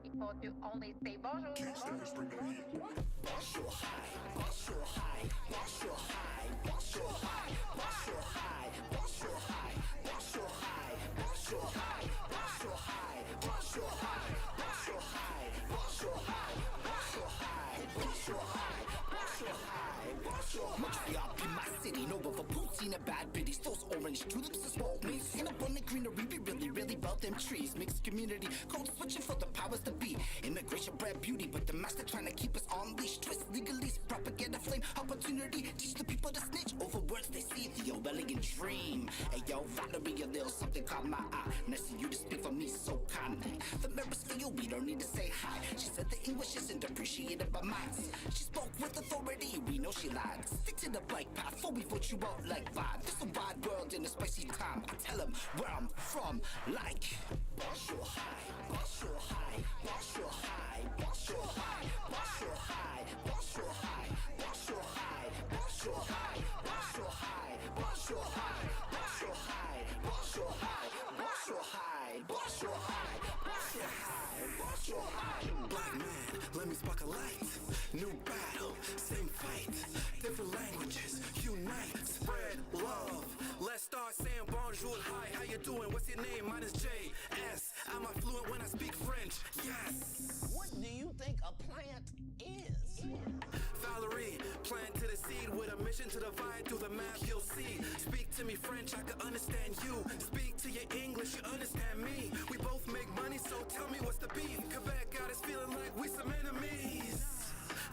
people to only say bonjour. Montreal be my city, no over poutine and bad biddies. Those orange tulips is what we seen up on the greenery. We really about them trees. Mixed community, code switching for the powers to be. Immigration bred beauty, but the master trying to keep us on leash. Twist legalese, propaganda flame, opportunity. Teach the people to snitch over words they see. The old elegant dream. Hey yo, Valerie, a little something caught my eye. Nice of you to speak for me so kindly. The members for you, we don't need to say hi. She said the English isn't appreciated by minds. She spoke with authority, we know she lied. Stick to the bike path before we vote you out like vibe. This a wide world in a spicy time. I tell them where I'm from, like Bonjour high, bonjour high, bonjour high, bonjour high, bonjour high, bonjour high, bonjour high, bonjour high, bonjour high, bonjour high, bonjour high, bonjour high, bonjour high, bonjour high, bonjour high, bonjour high. Black man, let me spark a light. New battle, same fight. Different languages, unite. Spread love. Let's start saying bonjour, hi, how you doing? What's your name? Mine is J.S. I'm fluent when I speak French, yes. What do you think a plant is? Valerie, plant to the seed with a mission to divide through the math you'll see. Speak to me French, I can understand you. Speak to your English, you understand me. We both make money, so tell me what's the beef. Quebec got us feeling like we some enemies.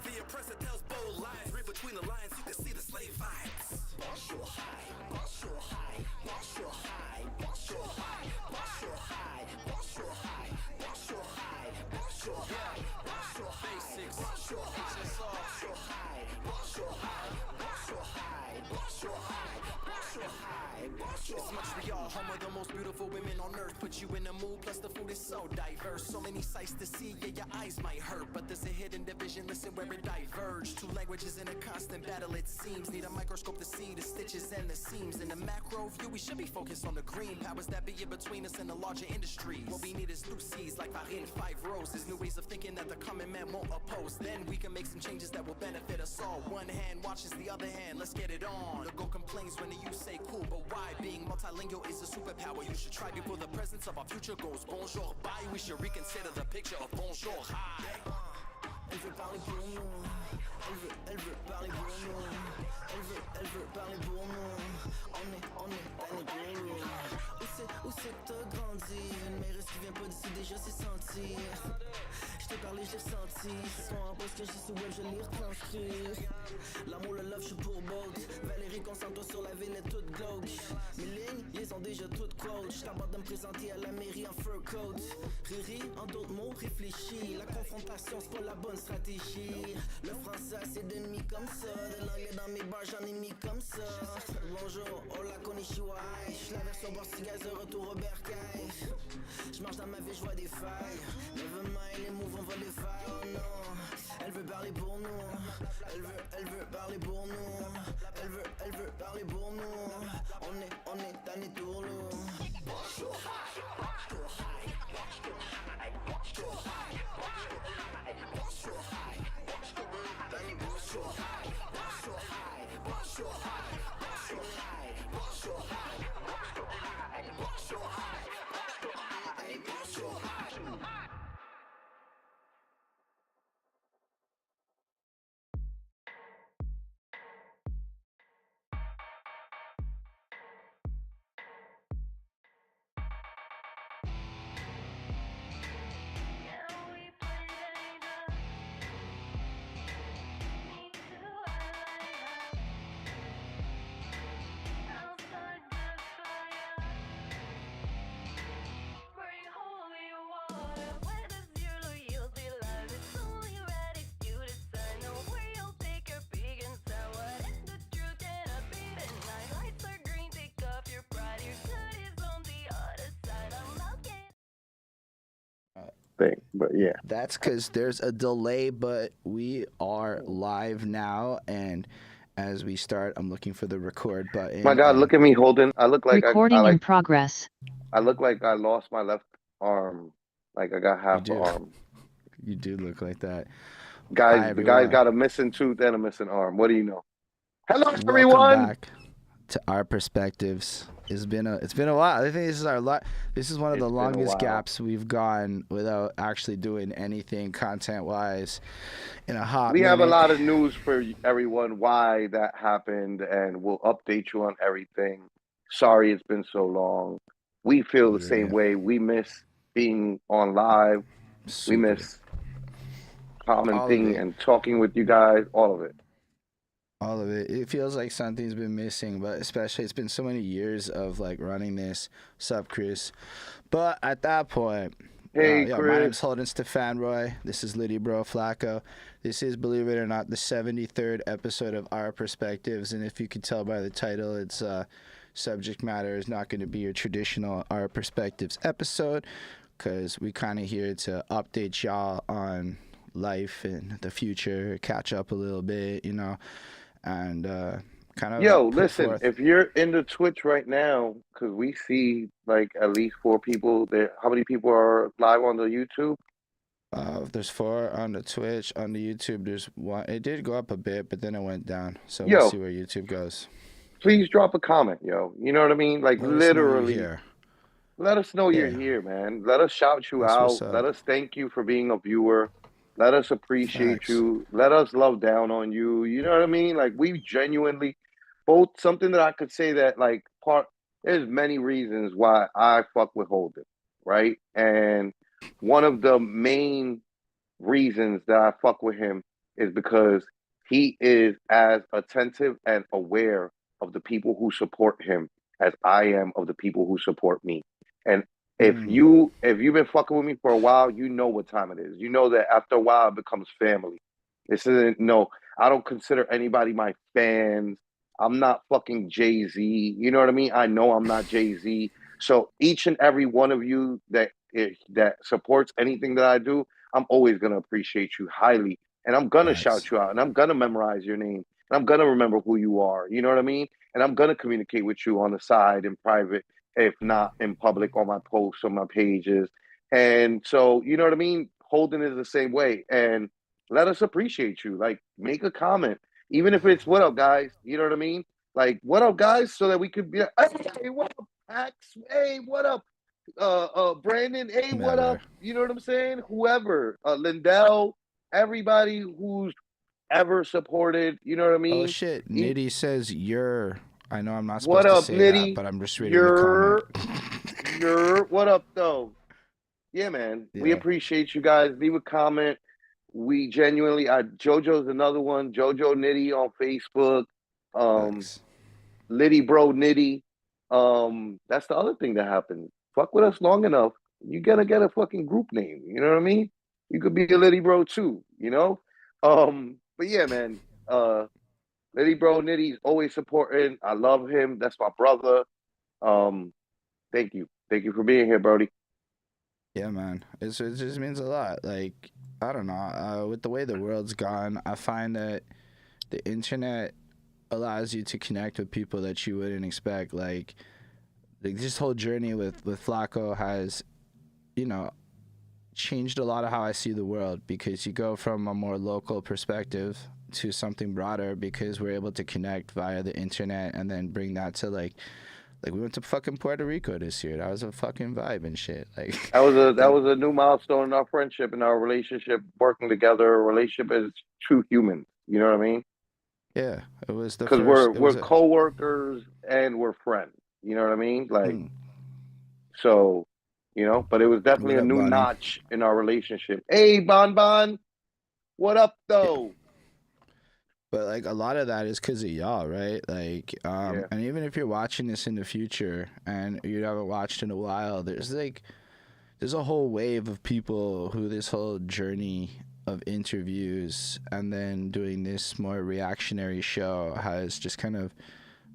The oppressor tells bold lies. Read between the lines, you can see the slave vibes. Bonjour high, bonjour high, bonjour high, bonjour high, bonjour high, bonjour high, bonjour high, bonjour high, bonjour high, basics, bonjour high, bonjour high, bonjour high, bonjour high, bonjour high, bonjour high, bonjour. It's Montreal, home of the most beautiful women on earth. Put you in the mood, plus the food is so diverse. So many sights to see, yeah, your eyes might hurt. But there's a hidden division, listen where it diverge. Two languages in a constant battle, it seems. Need a microscope to see the stitches and the seams. In the macro view, we should be focused on the green powers that be in between us and the larger industries. What we need is new seeds like Farine, 5 roses. New ways of thinking that the common man won't oppose. Then we can make some changes that will benefit us all. One hand watches the other hand, let's get it on. The go complains when the you say cool, but why? Being multilingual is a superpower you should try before the presence of our future goes bonjour bye. We should reconsider the picture of bonjour high. Elle veut parler pour nous. Elle veut parler pour nous. Elle veut parler pour nous. On est tanné pour nous. Où c'est que t'as grandi? Une mairesse qui vient pas d'ici déjà c'est senti. J't'ai parlé, j'ai ressenti. Ce soir en poste que j'ai sur web, je l'ai retranscrit. L'amour, le love, j'suis pour bold. Valérie, concentre-toi sur la ville, est toute glauque. Mes lignes, ils sont déjà toutes quotes. J't'aborde de me présenter à la mairie en fur coat. Riri, en d'autres mots, réfléchis. La confrontation, c'est pas la bonne stratégie. Le français, c'est d'ennemis comme ça. De l'anglais dans mes bars, j'en ai mis comme ça. Bonjour, hola, konnichiwa. J'suis la version portugaise de retour au bercail. J'marche dans ma vie, j'vois des failles. Never mind, les moves, on va les faire, oh non. Elle veut parler pour nous. Elle veut parler pour nous. Elle veut parler pour nous. On est tanné pour nous. Bonjour high, bonjour high, bonjour high, bonjour high, bonjour high, bonjour high, tanné bonjour high, bonjour high, bonjour high, bonjour high, bonjour high, bonjour high, bonjour high, tanné bonjour high. Thing, but yeah, That's because there's a delay, but we are live now. And as we start, I'm looking for the record button. my God, look at me holding. I look like Recording I in progress. I look like I lost my left arm Like I got You half an do. arm. You do look like that. Guys, Hi the guy's everyone. got a missing tooth and a missing arm. What do you know? Hello, Welcome everyone. back to Our Perspectives. It's been a while. I think this is one of the It's been a longest while. gaps we've gone without actually doing anything content wise in a hot We have a minute. lot of news for everyone why that happened, and we'll update you on everything. Sorry it's been so long. We feel the same Yeah, way. We miss being on live. We super. miss All of commenting it. and talking with you guys, all of it. All of it. It feels like something's been missing, but especially it's been so many years of like running this. Sup, Chris? But at that point, Hey, yeah, my Chris. name's Holden Stefan Roy. This is Liddy Bro Flacco. This is, believe it or not, the 73rd episode of Our Perspectives. And if you could tell by the title, its subject matter is not going to be your traditional Our Perspectives episode, because we kind of here to update y'all on life and the future, catch up a little bit, and kind of Yo, put listen, forth. if you're into Twitch right now, because we see like at least four people there. How many people are live on the YouTube? There's 4 on the Twitch. On the YouTube, there's 1. It did go up a bit, but then it went down. So we'll Yo, see where YouTube goes. please drop a comment, yo. You know what I mean? Like Let us know you're literally, here. let us know you're Yeah, here, man. Let us shout you that's what's out. Let up. us thank you for being a viewer. Let us appreciate Facts. you. Let us love down on you. You know what I mean? Like we genuinely both something that I could say that like there's many reasons why I fuck with Holden, right? And one of the main reasons that I fuck with him is because he is as attentive and aware of the people who support him as I am of the people who support me. And Mm, if you've been fucking with me for a while, you know what time it is. You know that after a while it becomes family. This isn't no, I don't consider anybody my fans. I'm not fucking Jay-Z. You know what I mean? I know I'm not Jay-Z. So each and every one of you that supports anything that I do, I'm always gonna appreciate you highly, and I'm gonna facts. shout you out, and I'm gonna memorize your name, and I'm gonna remember who you are. You know what I mean? And I'm gonna communicate with you on the side in private, if not in public on my posts on my pages. And so, you know what I mean? Holden is the same way, and let us appreciate you. Like, make a comment, even if it's "What up, guys?" You know what I mean? Like, "What up, guys?" So that we could be, "Hey, what up, Pax? Hey, what up?" Brandon, hey, what Whomever. up? You know what I'm saying? Whoever, Lindell, everybody who's ever supported, you know what I Oh mean? shit! E- Nitty says you're. I know I'm not what supposed to up, say that, Nitty? but I'm just reading the comment. You're, what up, though? Yeah, man. We Yeah. appreciate you guys. Leave a comment. We genuinely, JoJo's another one. JoJo Nitty on Facebook. Um, Facts. Liddy Bro Nitty. That's the other thing that happened. Fuck with us long enough, you gotta get a fucking group name. You know what I mean? You could be a Liddy Bro too. You know. But yeah, man. Liddy Bro Nitty's always supporting. I love him. That's my brother. Um, thank you for being here, Brody. Yeah, man. It just means a lot. Like, I don't know. With the way the world's gone, I find that the internet allows you to connect with people that you wouldn't expect. Like this whole journey with Flacco has, you know, changed a lot of how I see the world, because you go from a more local perspective to something broader, because we're able to connect via the internet and then bring that to like we went to fucking Puerto Rico this year. That was a fucking vibe and shit. Like That like was a new milestone in our friendship and our relationship, working together. A relationship as two humans. You know what I mean? yeah, it was the Because first. It we're was a coworkers and we're friends. You know what I mean? Like mm, so, but it was definitely what a up, new Bonnie? notch in our relationship. Hey, Bon Bon, what up Yeah. though? But like a lot of that is because of y'all, right? Like, Yeah. and even if you're watching this in the future and you haven't watched in a while, there's a whole wave of people who this whole journey of interviews and then doing this more reactionary show has just kind of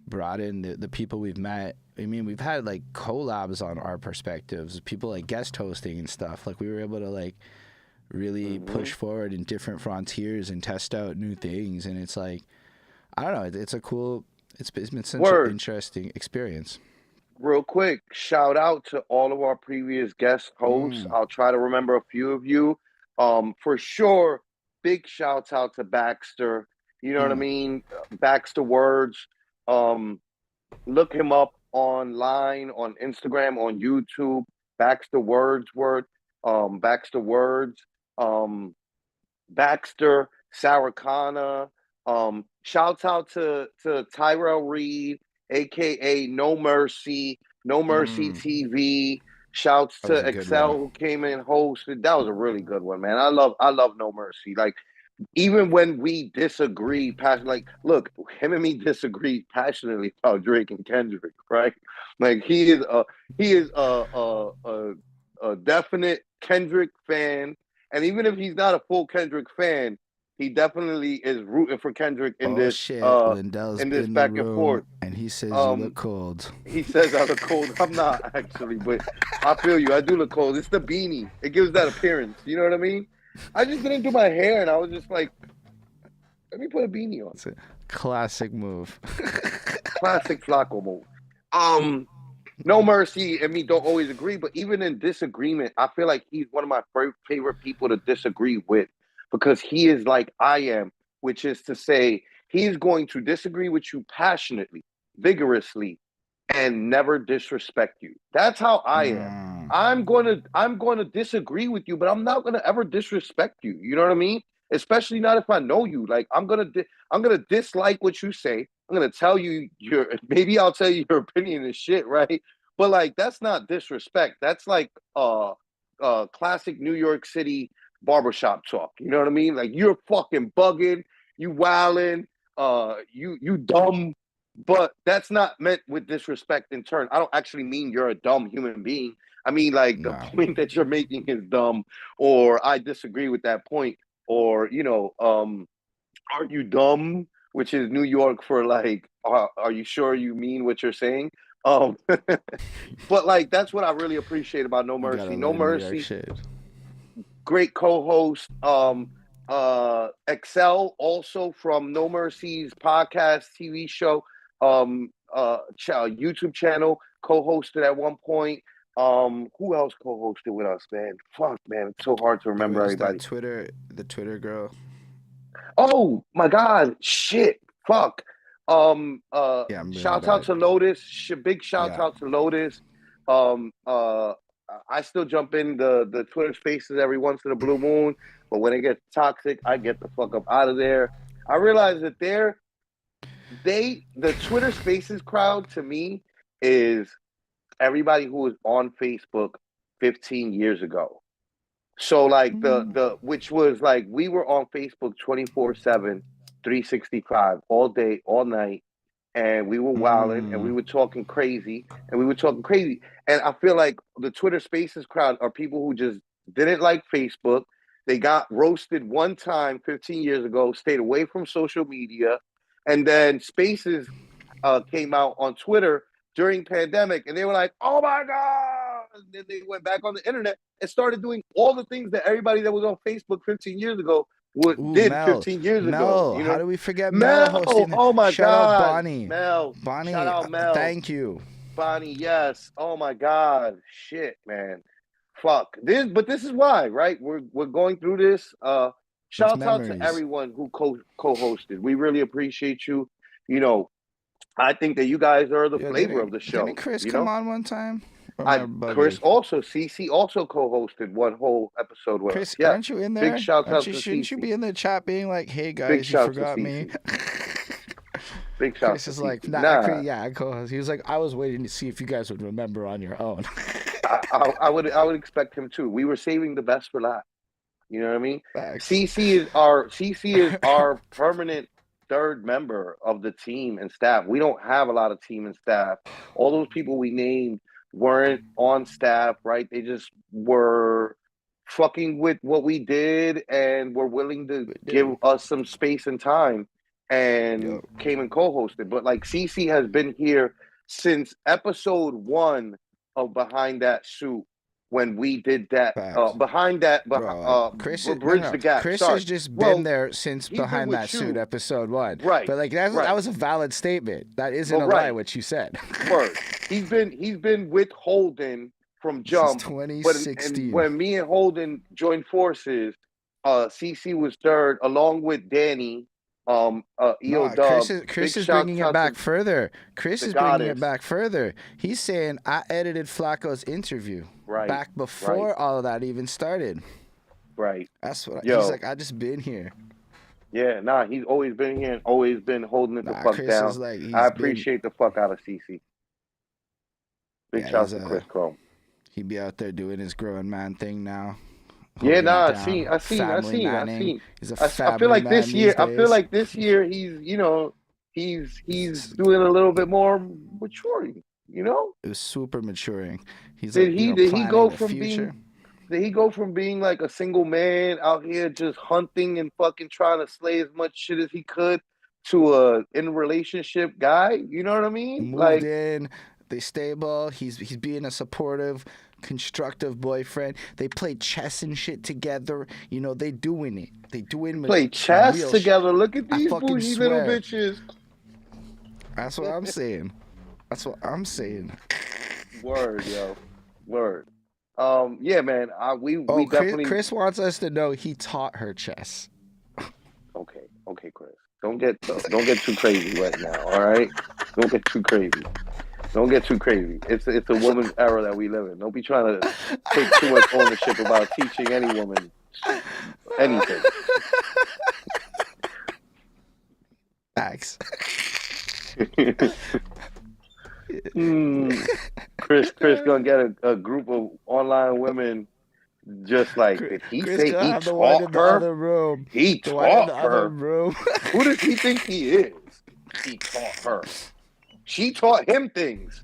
brought in the people we've met. I mean, we've had like collabs on Our Perspectives, people like guest hosting and stuff. Like we were able to like really Hmm. push forward in different frontiers and test out new things. And it's like, I don't know, it's a cool, it's been such an Word. interesting experience. real quick, shout out to all of our previous guest hosts. I'll try to remember a few of you. For sure, big shouts out to Baxter. You know what I mean? Baxter Words. Um, Look him up online, on Instagram, on YouTube. Baxter Wordsworth. Baxter Words. Baxter, Saracana. Shouts out to Tyrell Reed, aka No Mercy, No Mercy TV. Shouts That was to a good Excel one. who came in and hosted. That was a really good one, man. I love No Mercy. Like, even when we disagree, like, look, him and me disagree passionately about Drake and Kendrick, right? Like, he is a definite Kendrick fan, and even if he's not a full Kendrick fan, he definitely is rooting for Kendrick Oh shit, Lindell's in this in the back and room forth. and he says you look cold. He says I look cold. I'm not actually, but I feel you. I do look cold. It's the beanie. It gives that appearance. You know what I mean? I just didn't do my hair, and I was just like, let me put a beanie on. It's a classic move. Classic Flacco move. No Mercy and me don't always agree, but even in disagreement, I feel like he's one of my favorite people to disagree with, because he is like I am, which is to say, he's going to disagree with you passionately, vigorously, and never disrespect you. That's how I am. I'm gonna disagree with you, but I'm not gonna ever disrespect you. You know what I mean? Especially not if I know you. Like, I'm gonna dislike what you say. I'm gonna tell you maybe I'll tell you your opinion is shit, right? But like, that's not disrespect. That's like classic New York City barbershop talk. You know what I mean? Like, you're fucking bugging, you wilding, you dumb. But that's not meant with disrespect in turn. I don't actually mean you're a dumb human being. I mean, like, the point that you're making is dumb, or I disagree with that point, or, are you dumb? Which is New York for like, are you sure you mean what you're saying? Um, but like, that's what I really appreciate about No You gotta Mercy. No learn New York Mercy, shit. great co-host. Excel, also from No Mercy's podcast, TV show, YouTube channel, co-hosted at one point. Who else co-hosted with us, man? Fuck, man, it's so hard to remember everybody. The Twitter girl. Oh my God, shit, fuck. Yeah, I'm really Shout out bad. to Lotus. Big shout Yeah. out to Lotus. Um, uh, I still jump in the Twitter spaces every once in a blue moon, but when it gets toxic, I get the fuck up out of there. I realize that the Twitter spaces crowd to me is everybody who was on Facebook 15 years ago. So like which was like, we were on Facebook 24/7, 365, all day, all night, and we were wilding and we were talking crazy and I feel like the Twitter Spaces crowd are people who just didn't like Facebook. They got roasted one time 15 years ago, stayed away from social media, and then Spaces came out on Twitter during pandemic, and they were like, "Oh my god!" And then they went back on the internet and started doing all the things that everybody that was on Facebook 15 years ago did Mel. 15 years ago. Mel, You know, how do we forget Mel Mel. hosting? Oh my Shout out god, Bonnie. Mel. Bonnie, Shout out Mel. thank you. Bonnie, yes. Oh my god, shit, man. Fuck but this is why, right? We're going through this. Shout out to everyone who co-hosted. We really appreciate you. You know, I think that you guys are the flavor of the show. Didn't Chris come on one time? Chris also, CC also co-hosted one whole episode with Chris, us. Yeah. aren't you in there? Big shout out to Shouldn't you be in the chat being like, "Hey guys, Big you forgot me"? Big shout Chris to is CC. like, nah. Yeah, co-host. He was like, I was waiting to see if you guys would remember on your own. I would expect him to. We were saving the best for last. You know what I mean? Facts. CC is our permanent third member of the team and staff. We don't have a lot of team and staff. All those people we named weren't on staff, right? They just were fucking with what we did and were willing to give us some space and time, and came and co-hosted. But like, CC has been here since episode 1 of Behind That Suit. when we did that. Facts. Behind that, Bro, Chris is, no, bridge no. the gap. Chris Sorry. has just been Well, there since he's been Behind with That Suit you. episode 1. Right. But like that Right. was a valid statement. That isn't But a lie right. what you said. Word. He's been with Holden from Since jump. But 2016. and when me and Holden joined forces, CC was third along with Danny. EO No, Dub. Chris Big is bringing shout it back to further. Chris the is bringing it goddess. back further. He's saying I edited Flacco's interview Right. back before Right. all of that even started. Right. That's what Yo. he's like. I just been here. Yeah, nah, he's always been here and always been holding it the fuck Chris down. is like I appreciate the fuck out of CC. Big shout to Chris Chrome. He be out there doing his growing man thing now. Yeah, holding nah, it I seen. He's a I family feel like man this year. these I feel days. like this year he's doing a little bit more maturing. You know? It was super maturing. He's Did like, he planning go the from future. Did he go from being like a single man out here just hunting and fucking trying to slay as much shit as he could to a in relationship guy? You know what I mean? Moved in, they stable. He's being a supportive, constructive boyfriend. They play chess and shit together. You know, they doing it. They doing play chess together. Look at these fucking bougie little swear. bitches. That's what I'm saying. That's what I'm saying. Word, yo. Word. Yeah, man. We definitely. Chris wants us to know he taught her chess. Okay, Chris. Don't get too crazy right now. All right. Don't get too crazy. It's a woman's era that we live in. Don't be trying to take too much ownership about teaching any woman anything. Facts. Chris gonna get a group of online women just like, did he Chris say he taught her? He taught her. Who does he think he is? He taught her. She taught him things.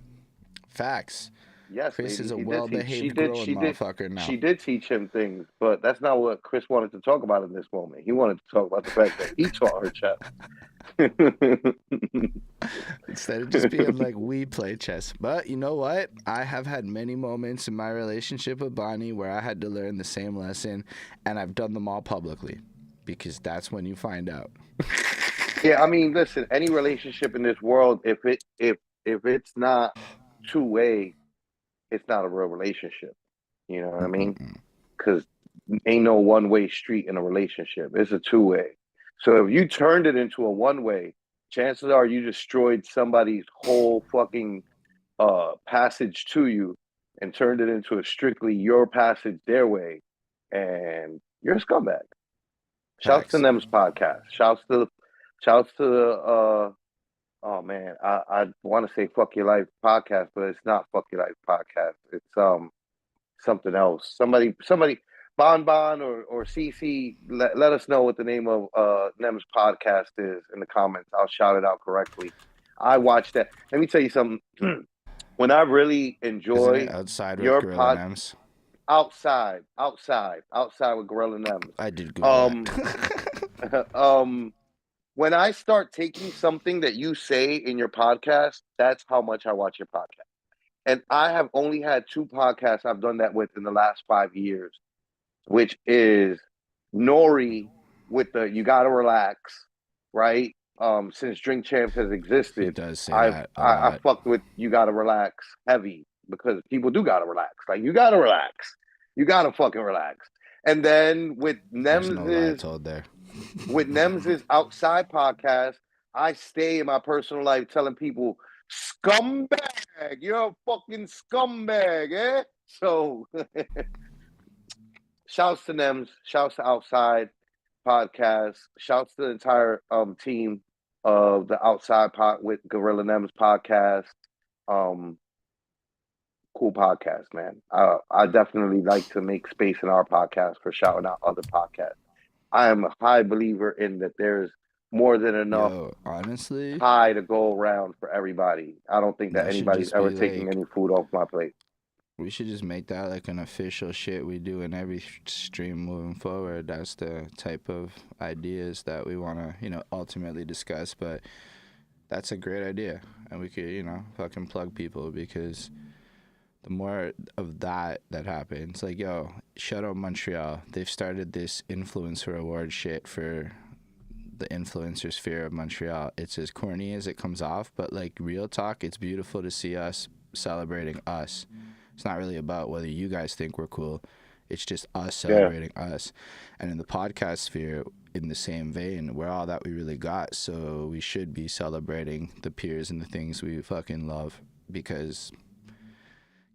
Facts. Yes, Chris lady, is a he well-behaved did. growing motherfucker now. She did teach him things, but that's not what Chris wanted to talk about in this moment. He wanted to talk about the fact that he taught her chess. Instead of just being like, we play chess. But you know what? I have had many moments in my relationship with Bonnie where I had to learn the same lesson, and I've done them all publicly, because that's when you find out. Yeah, I mean, listen, any relationship in this world, if it's not two-way, it's not a real relationship. You know what I mean? Because ain't no one-way street in a relationship. It's a two-way. So if you turned it into a one-way, chances are you destroyed somebody's whole fucking passage to you and turned it into a strictly your passage their way, and you're a scumbag. Shouts to Nem's podcast. Shouts to the oh man, I want to say Fuck Your Life podcast, but it's not Fuck Your Life podcast. It's something else. Somebody Bon or CC, let us know what the name of Nem's podcast is in the comments. I'll shout it out correctly. I watched that. Let me tell you something. When I really enjoy outside your with Gorilla Nems? outside with Gorilla Nems. I did Google that. When I start taking something that you say in your podcast, that's how much I watch your podcast. And I have only had 2 podcasts I've done that with in the last 5 years, which is Nori with the You Gotta Relax, right? Since Drink Champs has existed, He does say that a lot. I fucked with You Gotta Relax heavy, because people do gotta relax. Like, you gotta relax. You gotta fucking relax. And then with with Nem's outside podcast, I stay in my personal life telling people, scumbag, you're a fucking scumbag, eh? So shouts to Nems, shouts to Outside Podcast, shouts to the entire team of the Outside Pod with Gorilla Nems podcast. Cool podcast, man. I definitely like to make space in our podcast for shouting out other podcasts. I am a high believer in that there's more than enough honestly pie to go around for everybody. I don't think that anybody's ever taking any food off my plate. We should just make that like an official shit we do in every stream moving forward. That's the type of ideas that we want to, ultimately discuss. But that's a great idea. And we could, fucking plug people, because the more of that happens. Like, yo, shout out Montreal. They've started this influencer award shit for the influencer sphere of Montreal. It's as corny as it comes off, but like real talk, it's beautiful to see us celebrating us. It's not really about whether you guys think we're cool. It's just us celebrating us. And in the podcast sphere, in the same vein, we're all that we really got. So we should be celebrating the peers and the things we fucking love because,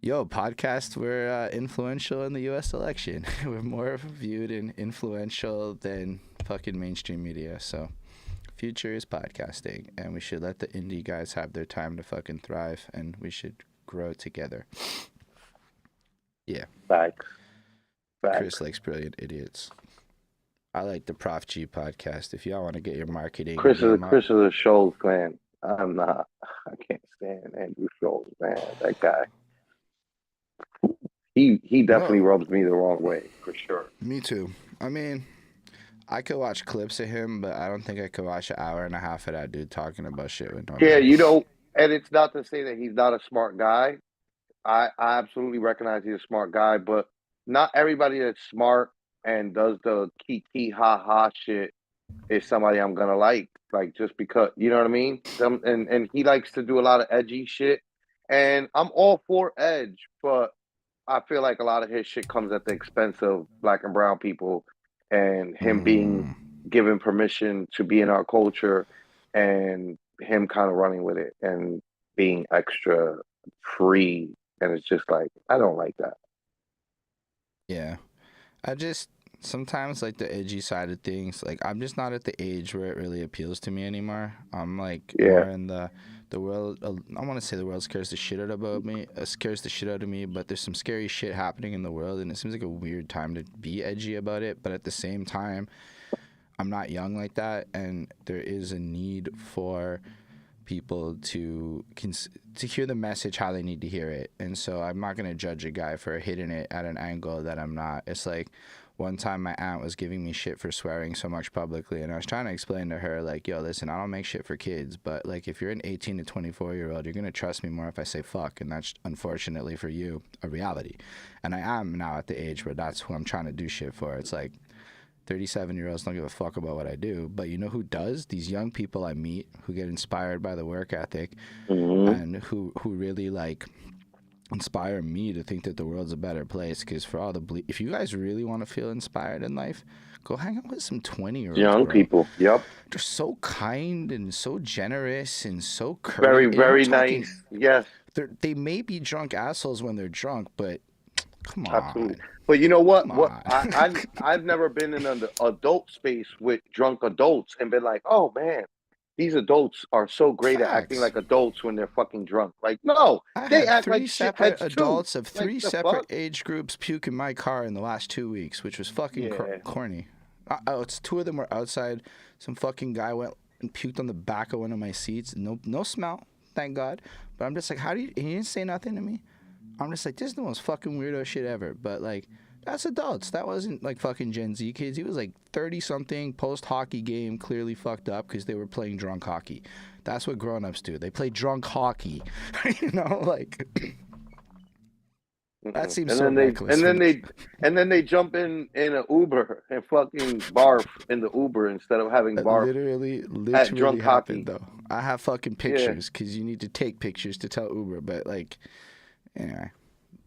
yo, podcasts were influential in the U.S. election. We're more viewed and influential than fucking mainstream media. So future is podcasting, and we should let the indie guys have their time to fucking thrive, and we should grow together. Yeah. Facts. Chris likes Brilliant Idiots. I like the Prof G podcast. If y'all want to get your marketing, Chris is a Scholes fan. I'm not. I can't stand Andrew Scholes, man. That guy. He definitely rubs me the wrong way, for sure. Me too. I mean, I could watch clips of him, but I don't think I could watch an hour and a half of that dude talking about shit with no. Yeah, you know, and it's not to say that he's not a smart guy. I absolutely recognize he's a smart guy, but not everybody that's smart and does the kiki ha ha shit is somebody I'm gonna like. Like, just because, you know what I mean? And he likes to do a lot of edgy shit, and I'm all for edge, but I feel like a lot of his shit comes at the expense of Black and brown people, and him being given permission to be in our culture, and him kind of running with it and being extra free. And it's just like, I don't like that. Yeah. I just sometimes like the edgy side of things, like I'm just not at the age where it really appeals to me anymore. I'm like more in the world. I want to say the world scares the shit out of me, but there's some scary shit happening in the world, and it seems like a weird time to be edgy about it. But at the same time, I'm not young like that, and there is a need for people to hear the message how they need to hear it. And so I'm not going to judge a guy for hitting it at an angle that I'm not. It's like one time my aunt was giving me shit for swearing so much publicly, and I was trying to explain to her, like, yo, listen, I don't make shit for kids, but like if you're an 18 to 24-year-old, you're going to trust me more if I say fuck, and that's unfortunately for you a reality. And I am now at the age where that's who I'm trying to do shit for. It's like 37-year-olds don't give a fuck about what I do, but you know who does? These young people I meet who get inspired by the work ethic, and who really like inspire me to think that the world's a better place. Because for all the if you guys really want to feel inspired in life, go hang out with some 20-year-olds. Young people, yep. They're so kind and so generous and so very, very nice. Yes. They may be drunk assholes when they're drunk, but come on. Absolutely. But you know what? I've never been in an adult space with drunk adults and been like, oh man, these adults are so great at acting like adults when they're fucking drunk. Like, no, they act like separate adults too. Of three separate age groups puke in my car in the last 2 weeks, which was fucking corny. It's two of them were outside. Some fucking guy went and puked on the back of one of my seats. No smell, thank God. But I'm just like, he didn't say nothing to me. I'm just like, this is the most fucking weirdo shit ever. But like, that's adults. That wasn't like fucking Gen Z kids. He was like 30-something, post-hockey game, clearly fucked up because they were playing drunk hockey. That's what grown-ups do. They play drunk hockey. You know, like that seems so reckless. And then they jump in an Uber and fucking barf in the Uber instead of having barf. Literally at drunk happened, hockey. Though. I have fucking pictures because you need to take pictures to tell Uber, but like. Anyway,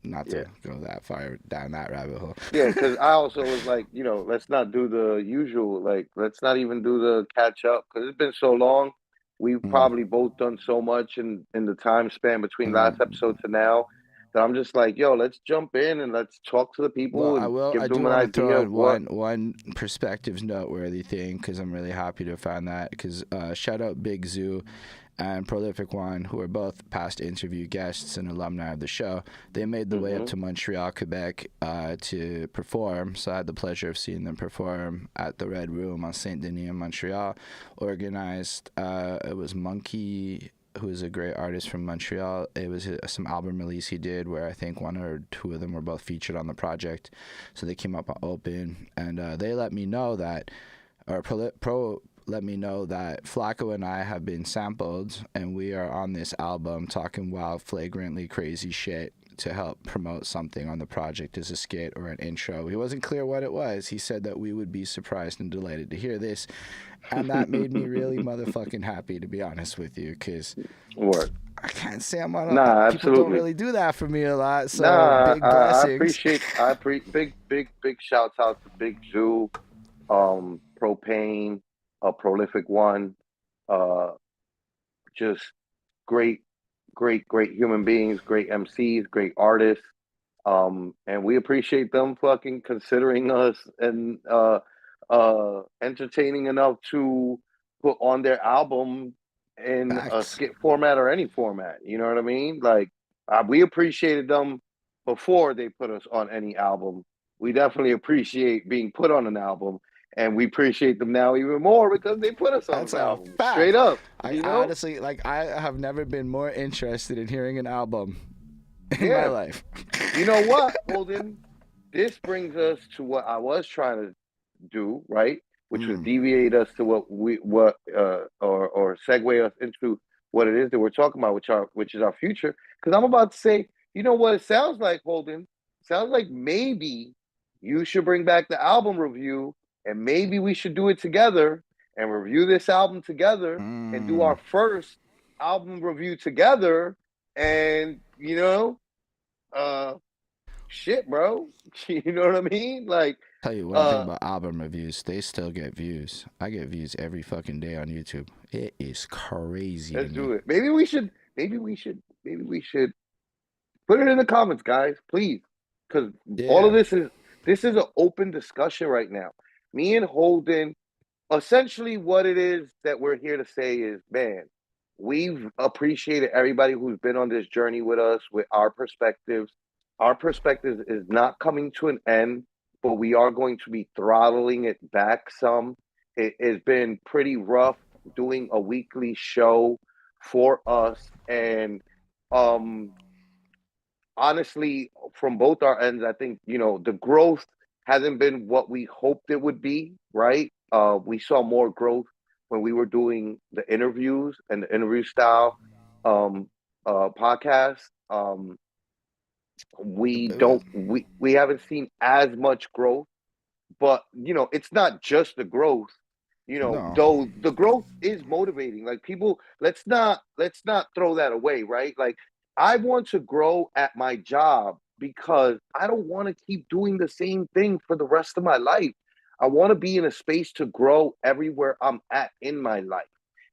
not to go that far down that rabbit hole. Yeah, because I also was like, you know, let's not do the usual, like, let's not even do the catch up, because it's been so long. We've probably both done so much in the time span between last episode to now that I'm just like, yo, let's jump in and let's talk to the people. Well, give I them do an want to idea throw of in one perspectives noteworthy thing, because I'm really happy to find that. Because shout out Big Zoo and Prolific One, who are both past interview guests and alumni of the show. They made the way up to Montreal, Quebec to perform. So I had the pleasure of seeing them perform at the Red Room on Saint Denis in Montreal. Organized, it was Monkey, who is a great artist from Montreal. It was some album release he did where I think one or two of them were both featured on the project. So they came up on open, and they let me know that, or Pro let me know that Flacco and I have been sampled, and we are on this album talking wild, flagrantly crazy shit to help promote something on the project as a skit or an intro. He wasn't clear what it was. He said that we would be surprised and delighted to hear this. And that made me really motherfucking happy, to be honest with you, because Word. I can't say I'm on Nah, people don't absolutely. really do that for me a lot, so Nah, big I blessings. appreciate. Big shouts out to Big Zoo, Propane, Prolific One, uh, just great, great human beings, great MCs, great artists. And we appreciate them fucking considering us and entertaining enough to put on their album in a Facts. skit format or any format. You know what I mean? Like, we appreciated them before they put us on any album. We definitely appreciate being put on an album, and we appreciate them now even more because they put us on That's an a album. Straight fact. up, I you know? honestly, like, I have never been more interested in hearing an album in my Yeah. life. You know what, Holden? This brings us to what I was trying to do, right? Which was deviate us to or segue us into what it is that we're talking about, which is our future. Because I'm about to say, you know what it sounds like, Holden? Sounds like maybe you should bring back the album review, and maybe we should do it together and review this album together and do our first album review together. And shit, bro. You know what I mean? Like, Tell you one thing about album reviews, they still get views. I get views every fucking day on YouTube. It is crazy to let's me. do it. Maybe we should put it in the comments, guys, please. Because all of Yeah. this is an open discussion right now. Me and Holden, essentially what it is that we're here to say is, man, we've appreciated everybody who's been on this journey with us, with our perspectives. Our perspective is not coming to an end, but we are going to be throttling it back some. It has been pretty rough doing a weekly show for us. And honestly, from both our ends, I think, the growth hasn't been what we hoped it would be, right? We saw more growth when we were doing the interviews and the interview style podcast. We haven't seen as much growth, but it's not just the growth. No. Though the growth is motivating. Like, people, let's not throw that away, right? Like, I want to grow at my job because I don't want to keep doing the same thing for the rest of my life. I want to be in a space to grow everywhere I'm at in my life.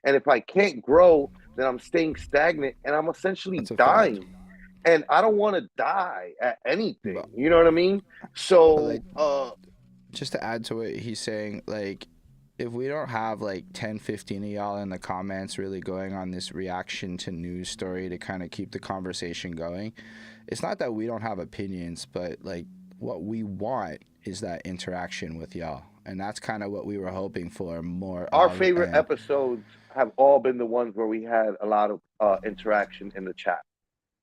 And if I can't grow, then I'm staying stagnant and I'm essentially That's a fact. dying. And I don't want to die at anything. But, You know what I mean? but So, like, just to add to it, he's saying, like, if we don't have like 10, 15 of y'all in the comments really going on this reaction to news story to kind of keep the conversation going, it's not that we don't have opinions, but like what we want is that interaction with y'all. And that's kind of what we were hoping for more our of. favorite And episodes have all been the ones where we had a lot of interaction in the chat.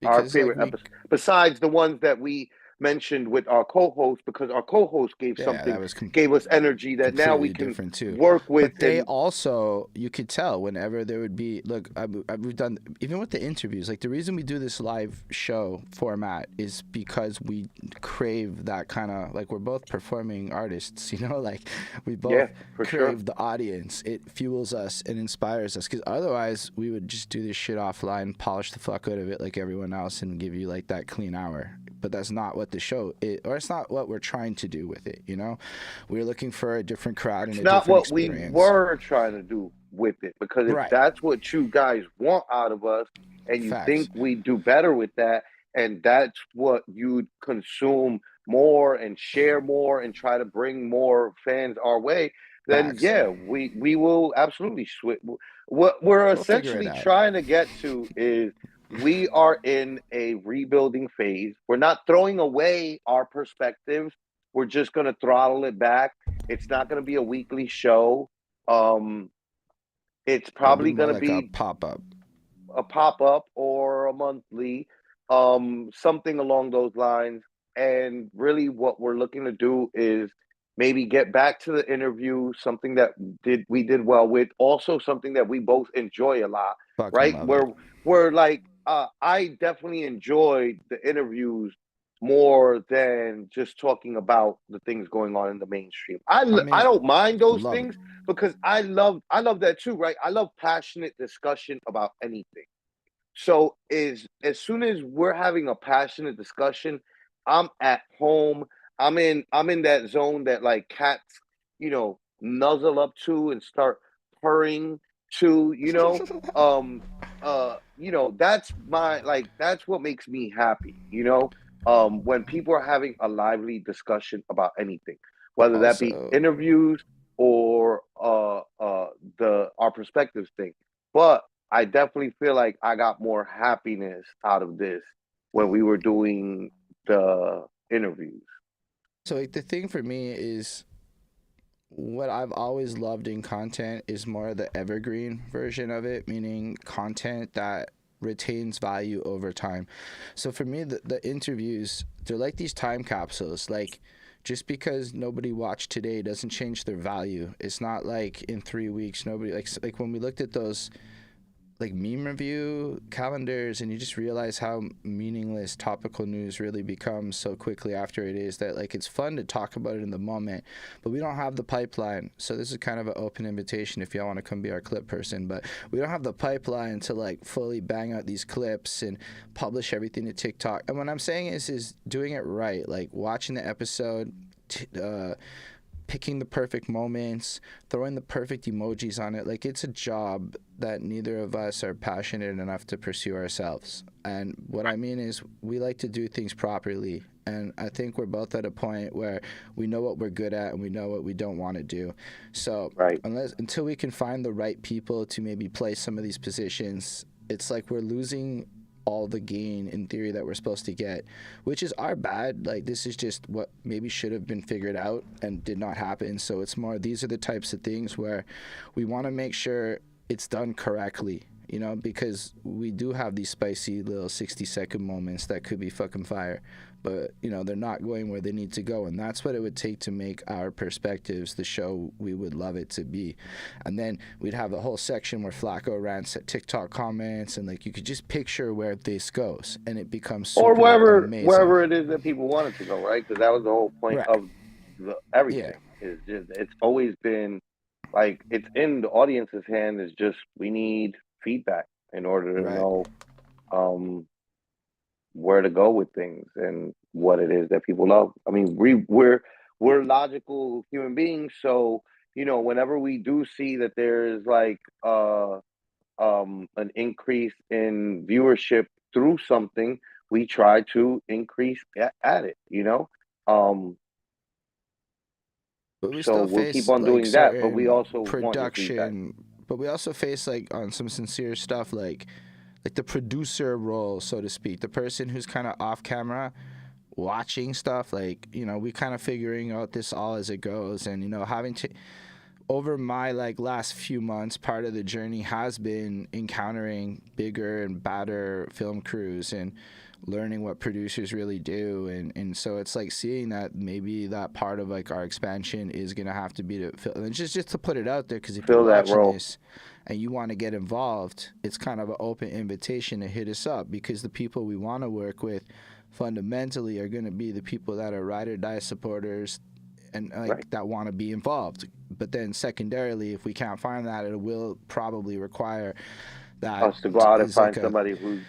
Our because like favorite we, episode, besides the ones that we mentioned with our co-host, because our co-host yeah, that was gave us energy that now we completely can different too. work with. But they And also, you could tell whenever there would be, look, we've done, even with the interviews, like the reason we do this live show format is because we crave that kind of, like, we're both performing artists, like we both yeah, for crave sure. the audience. It fuels us and inspires us, because otherwise we would just do this shit offline, polish the fuck out of it like everyone else and give you like that clean hour. But that's not what the show is, or it's not what we're trying to do with it. We're looking for a different crowd and It's a not different what we experience. were trying to do with it, because if Right. that's what you guys want out of us and you Facts. think we do better with that, and that's what you'd consume more and share more and try to bring more fans our way, then Facts. yeah, we will absolutely switch. What we're We'll figure it essentially out. trying to get to is, we are in a rebuilding phase. We're not throwing away our perspectives. We're just going to throttle it back. It's not going to be a weekly show. It's It'll be probably more going to like a be pop-up. a pop-up or a monthly, something along those lines. And really what we're looking to do is maybe get back to the interview, something that we did well with, also something that we both enjoy a lot, Fucking right? love it. Where like I definitely enjoyed the interviews more than just talking about the things going on in the mainstream. I I mean, don't mind those love it. things because I love that too, right? I love passionate discussion about anything. So is as soon as we're having a passionate discussion, I'm at home. I'm in that zone that like cats, nuzzle up to and start purring to, that's my like that's what makes me happy, when people are having a lively discussion about anything, But whether that be also, interviews or the our perspectives thing. But I definitely feel like I got more happiness out of this when we were doing the interviews. so like the thing for me is what I've always loved in content is more the evergreen version of it, meaning content that retains value over time. So for me, the interviews, they're like these time capsules. Like, just because nobody watched today doesn't change their value. It's not like in 3 weeks nobody like when we looked at those like meme review calendars, and you just realize how meaningless topical news really becomes so quickly after it is, that like it's fun to talk about it in the moment, but we don't have the pipeline. So this is kind of an open invitation if y'all want to come be our clip person, but we don't have the pipeline to like fully bang out these clips and publish everything to TikTok. And what I'm saying is doing it right, like watching the episode, picking the perfect moments, throwing the perfect emojis on it. Like, it's a job that neither of us are passionate enough to pursue ourselves. And what I mean is, we like to do things properly. And I think we're both at a point where we know what we're good at and we know what we don't want to do. So Right. until we can find the right people to maybe play some of these positions, it's like we're losing all the gain in theory that we're supposed to get, which is our bad. Like, this is just what maybe should have been figured out and did not happen. So it's more, these are the types of things where we want to make sure it's done correctly, because we do have these spicy little 60-second moments that could be fucking fire, but they're not going where they need to go. And that's what it would take to make our perspectives the show we would love it to be. And then we'd have a whole section where Flacco rants at TikTok comments, and like you could just picture where this goes, and it becomes Or super amazing. wherever it is that people wanted to go, right? Because that was the whole point Right. of Yeah. everything. Is just it's always been like it's in the audience's hand. Is just we need feedback in order to Right. know where to go with things and what it is that people love. I mean, we're logical human beings, so whenever we do see that there's like an increase in viewership through something, we try to increase at it, But we so still we'll keep face on like doing that, but we certain also want your feedback. production, but we also face like on some sincere stuff, like the producer role, so to speak, the person who's kind of off camera watching stuff, like we kind of figuring out this all as it goes. And having to, over my like last few months, part of the journey has been encountering bigger and badder film crews and learning what producers really do. And so it's like seeing that maybe that part of like our expansion is gonna have to be to fill, and just to put it out there, because if you're Fill that watching role. this and you want to get involved, it's kind of an open invitation to hit us up, because the people we want to work with fundamentally are going to be the people that are ride or die supporters and like Right. that want to be involved. But then secondarily, if we can't find that, it will probably require that Us to go out and is like find somebody who's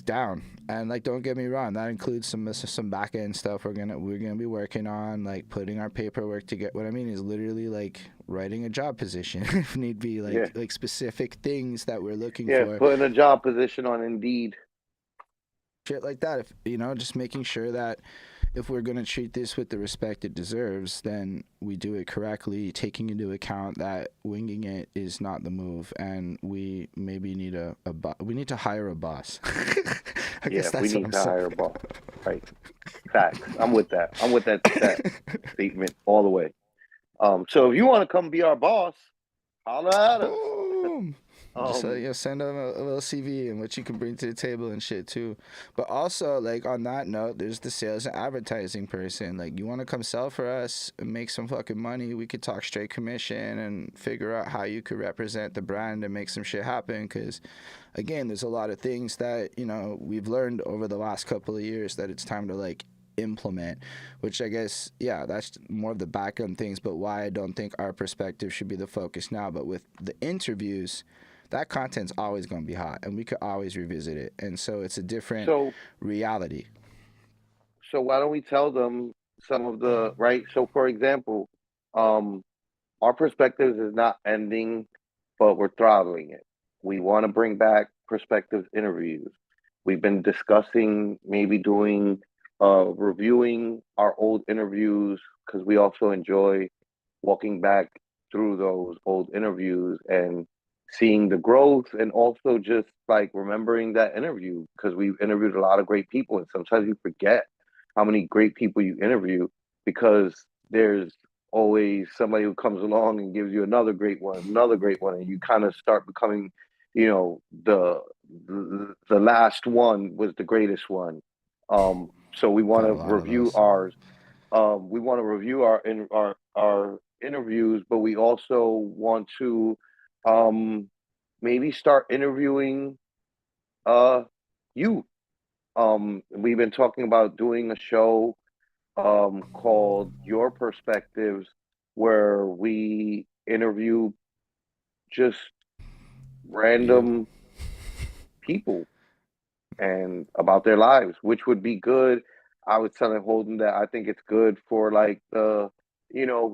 down. And like, don't get me wrong, that includes some back end stuff we're gonna be working on, like putting our paperwork to get. What I mean is literally like writing a job position if need be, like specific things that we're looking for. putting a job position on Indeed. Shit like that. If just making sure that if we're going to treat this with the respect it deserves, then we do it correctly, taking into account that winging it is not the move, and we maybe need we need to hire a boss. I guess that's we what need I'm to saying. hire a boss. Right. Facts. I'm with that. I'm with that statement all the way. So if you want to come be our boss, holla at us. Boom. Just Um, send them a little CV and what you can bring to the table and shit too. But also, like on that note, there's the sales and advertising person. Like, you want to come sell for us and make some fucking money? We could talk straight commission and figure out how you could represent the brand and make some shit happen. Because, again, there's a lot of things that we've learned over the last couple of years that it's time to like implement, which I guess, yeah, that's more of the back end things, but why I don't think our perspective should be the focus now. But with the interviews, that content's always going to be hot and we could always revisit it. And so it's a different so reality. so why don't we tell them some of the right? So for example, um, our perspectives is not ending, but we're throttling it. We want to bring back perspectives interviews. We've been discussing maybe doing reviewing our old interviews because we also enjoy walking back through those old interviews and seeing the growth and also just like remembering that interview because we've interviewed a lot of great people and sometimes you forget how many great people you interview because there's always somebody who comes along and gives you another great one, and you kind of start becoming, the last one was the greatest one. So we want Got to a lot of review those. ours. We want to review our interviews, but we also want to um, maybe start interviewing uh, you. We've been talking about doing a show called Your Perspectives, where we interview just You. random people and about their lives, which would be good. I was telling Holden that I think it's good for like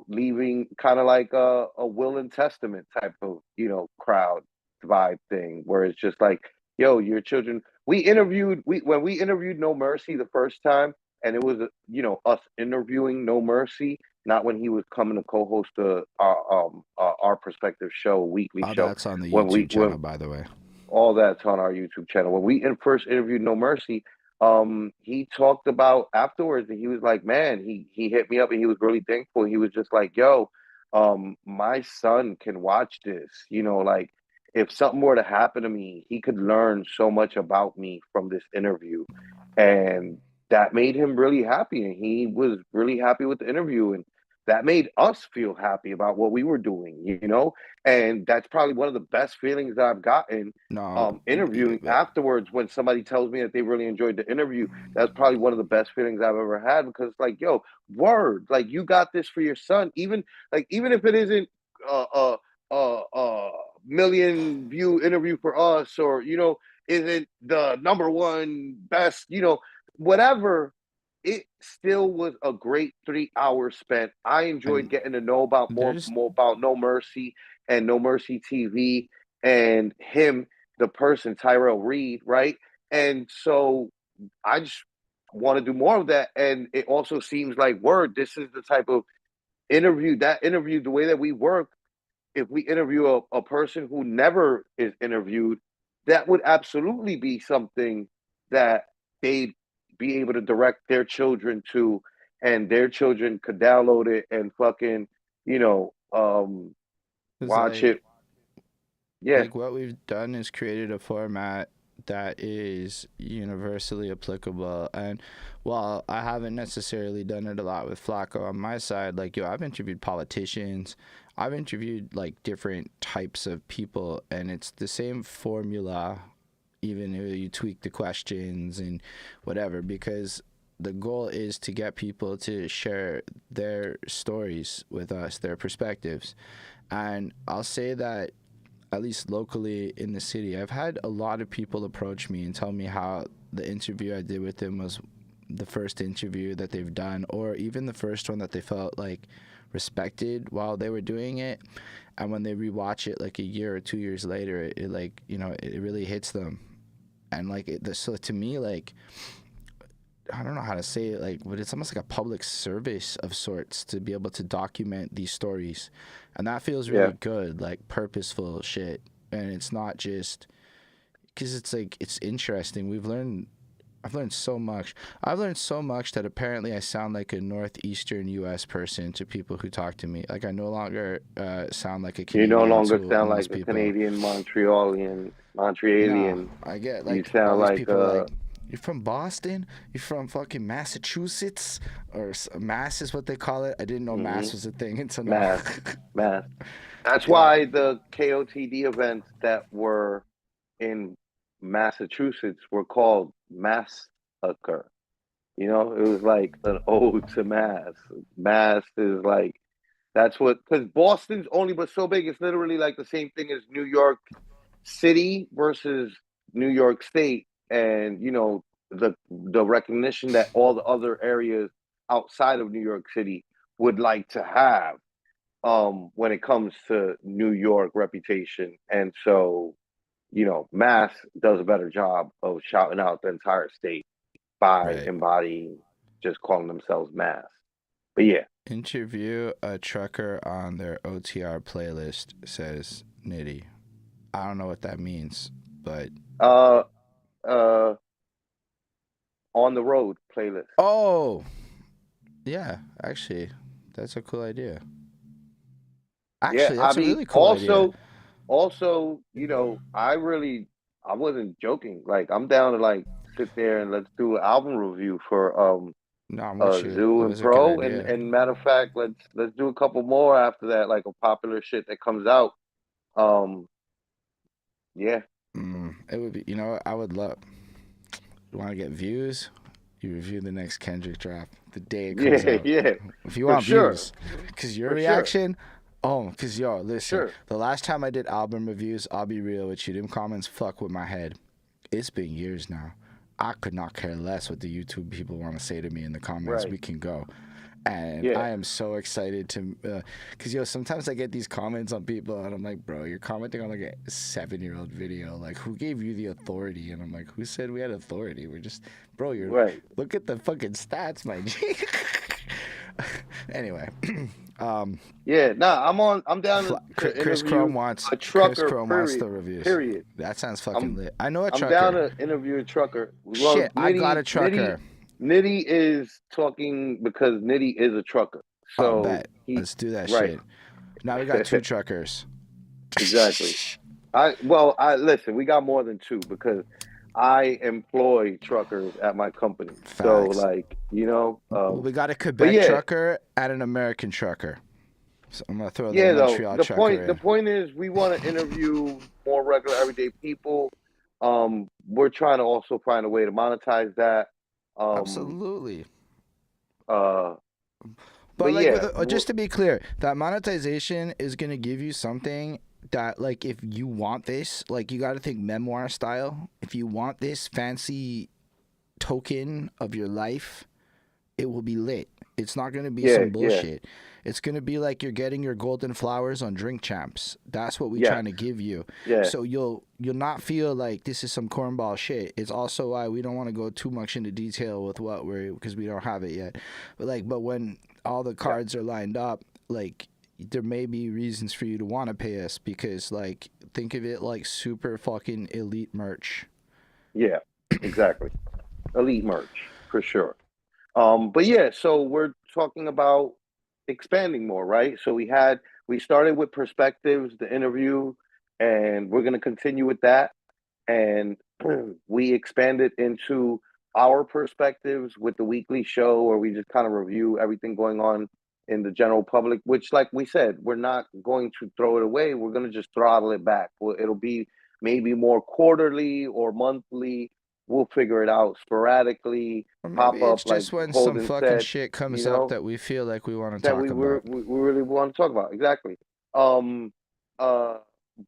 leaving kind of like a will and testament type of, crowd vibe thing where it's just like, yo, your children. When we interviewed No Mercy the first time, and it was us interviewing No Mercy, not when he was coming to co-host our perspective show, a weekly All show. that's on the When YouTube channel, by the way. all that's on our YouTube channel. When we first interviewed No Mercy, he talked about afterwards, and he was like, "Man, he hit me up, and he was really thankful. He was just like, yo, my son can watch this. Like if something were to happen to me, he could learn so much about me from this interview, and that made him really happy, and he was really happy with the interview, and that made us feel happy about what we were doing. And that's probably one of the best feelings that I've gotten No, interviewing afterwards when somebody tells me that they really enjoyed the interview. That's probably one of the best feelings I've ever had because it's like, yo, word, like you got this for your son, even if it isn't a million view interview for us, or isn't the number one best, whatever. It still was a great 3 hours spent. I enjoyed and getting to know about there's more about No Mercy and No Mercy TV and him, the person, Tyrell Reed, right? And so I just want to do more of that. And it also seems like, word, this is the type of interview, the way that we work. If we interview a person who never is interviewed, that would absolutely be something that they'd be able to direct their children to, and their children could download it and fucking, it's watch like it. Yeah, what we've done is created a format that is universally applicable. And while I haven't necessarily done it a lot with Flacco on my side, like, yo, I've interviewed politicians, I've interviewed like different types of people, and it's the same formula, even if you tweak the questions and whatever, because the goal is to get people to share their stories with us, their perspectives. And I'll say that at least locally in the city, I've had a lot of people approach me and tell me how the interview I did with them was the first interview that they've done, or even the first one that they felt like respected while they were doing it. And when they rewatch it like a year or 2 years later, it like, it really hits them. And like, so to me, like, I don't know how to say it, like, but it's almost like a public service of sorts to be able to document these stories, and that feels yeah. really good, like purposeful shit. And it's not just because it's like it's interesting. We've learned I've learned so much. I've learned so much that apparently I sound like a northeastern U.S. person to people who talk to me. Like I no longer sound like a You no Canadian longer to sound like most a people. Canadian, Nah, Montrealian. I get You like all sound these like people like, you're from Boston? You're from fucking Massachusetts? Or Mass is what they call it. I didn't know Mass mhm, was a thing until now. mass, mass. That's Yeah. why the KOTD events that were in Massachusetts were called Massacre. You know, it was like an ode to Mass. Mass is like that's what because Boston's only but so big. It's literally like the same thing as New York City versus New York State, and you know the recognition that all the other areas outside of New York City would like to have when it comes to New York reputation. And so, you know, Mass does a better job of shouting out the entire state by Right. embodying just calling themselves Mass. But yeah, Interview a trucker on their OTR playlist, says Nitty. I don't know what that means, but uh uh on the road playlist. oh, yeah, actually, that's a cool idea. Yeah, Actually, I that's a mean really cool idea. also, you know, I wasn't joking. Like I'm down to like sit there and let's do an album review for No, I'm with you. Zoo It and was a good Pro, idea. and matter of fact, let's do a couple more after that, like a popular shit that comes out. Um, yeah, It would be, you know, what I would love. You want to get views? You review the next Kendrick drop the day it comes yeah, out. yeah, If you for want sure, views, because your for sure, reaction, oh, because yo, for listen, sure. the last time I did album reviews, I'll be real with you, them comments fuck with my head. It's been years now. I could not care less what the YouTube people want to say to me in the comments. Right. We can go. And Yeah, I am so excited to, cause yo, sometimes I get these comments on people, and I'm like, bro, you're commenting on like a 7-year-old video. Like, who gave you the authority? And I'm like, who said we had authority? We're just, bro, you're right. look at the fucking stats, my G. Anyway, um, Yeah, nah, I'm down to Chris Chrome interview wants a trucker. Period. the reviews. Period. That sounds fucking I'm lit. I know a I'm down trucker. to interview a trucker. Well, Shit, I got a trucker. Nitty is talking because Nitty is a trucker. Oh, So bet. he Let's do that right. shit. Now we got 2 truckers. Exactly. I listen, we got more than two because I employ truckers at my company. So Facts. like, you know, Well, we got a but Quebec yeah, trucker and an American trucker. So I'm gonna throw the yeah though, Montreal trucker the in. point is we want to interview more regular everyday people. We're trying to also find a way to monetize that. Um Absolutely. uh But but like yeah, just to be clear, that monetization is gonna give you something that like if you want this, like you got to think memoir style. If you want this fancy token of your life, it will be lit. It's not gonna be yeah, some yeah, bullshit. It's gonna be like you're getting your golden flowers on Drink Champs. That's what we're yes, trying to give you. yeah, So you'll not feel like this is some cornball shit. It's also why we don't want to go too much into detail with what we're because we don't have it yet. But when all the yeah, cards are lined up, like there may be reasons for you to want to pay us because like think of it like super fucking elite merch. yeah, exactly. Elite merch for sure. But yeah, so we're talking about expanding more, right? So we started with perspectives, the interview, and we're gonna continue with that. And we expanded into our perspectives with the weekly show where we just kind of review everything going on in the general public, which like we said, we're not going to throw it away. We're gonna just throttle it back. It'll be maybe more quarterly or monthly. We'll figure it out sporadically, Or maybe pop up it's like just when some Holden fucking said, shit you comes up know, that we feel like we want to that talk about. we really want to talk about. Exactly. Um uh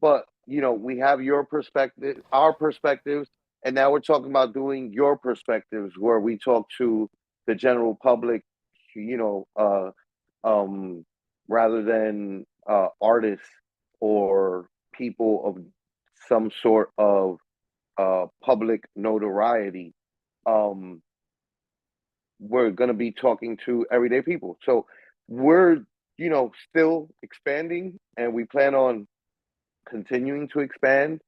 but you know, we have your perspective, our perspectives, and now we're talking about doing your perspectives where we talk to the general public, you know, um rather than artists or people of some sort of public notoriety. Um we're going to be talking to everyday people. So we're, you know, still expanding and we plan on continuing to expand.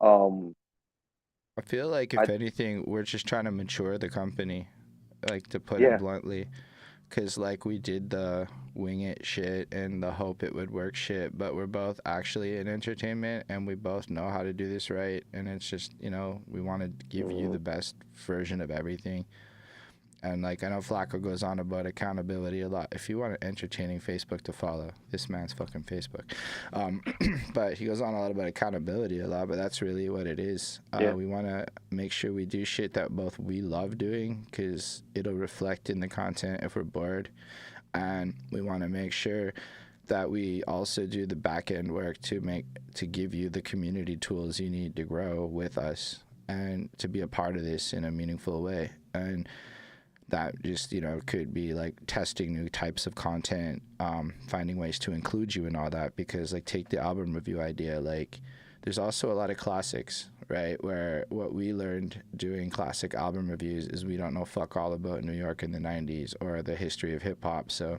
Um, I feel like I if anything, we're just trying to mature the company, like to put it yeah, bluntly, because like we did the wing it shit and the hope it would work shit, but we're both actually in entertainment and we both know how to do this right, and it's just we want to give you mhm, the best version of everything. And like I know Flacco goes on about accountability a lot. If you want an entertaining Facebook to follow, this man's fucking Facebook. Um, but he goes on a lot about accountability a lot. But that's really what it is. yeah, We want to make sure we do shit that both we love doing because it'll reflect in the content if we're bored, and we want to make sure that we also do the back end work to give you the community tools you need to grow with us and to be a part of this in a meaningful way. And that just could be like testing new types of content, finding ways to include you in all that, because like take the album review idea, like there's also a lot of classics, right, where what we learned doing classic album reviews is we don't know fuck all about New York in the 90s or the history of hip-hop. So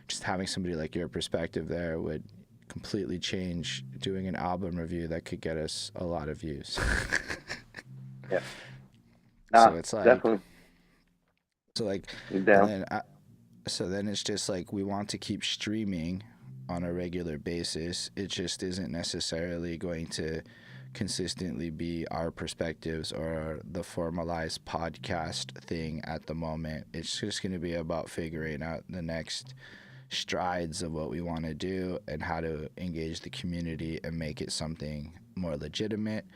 just having somebody like your perspective there would completely change doing an album review that could get us a lot of views. yeah. So Nah, it's like definitely. so like I'm and down. then so then it's just like we want to keep streaming on a regular basis. It just isn't necessarily going to consistently be our perspectives or the formalized podcast thing at the moment. It's just going to be about figuring out the next strides of what we want to do and how to engage the community and make it something more legitimate.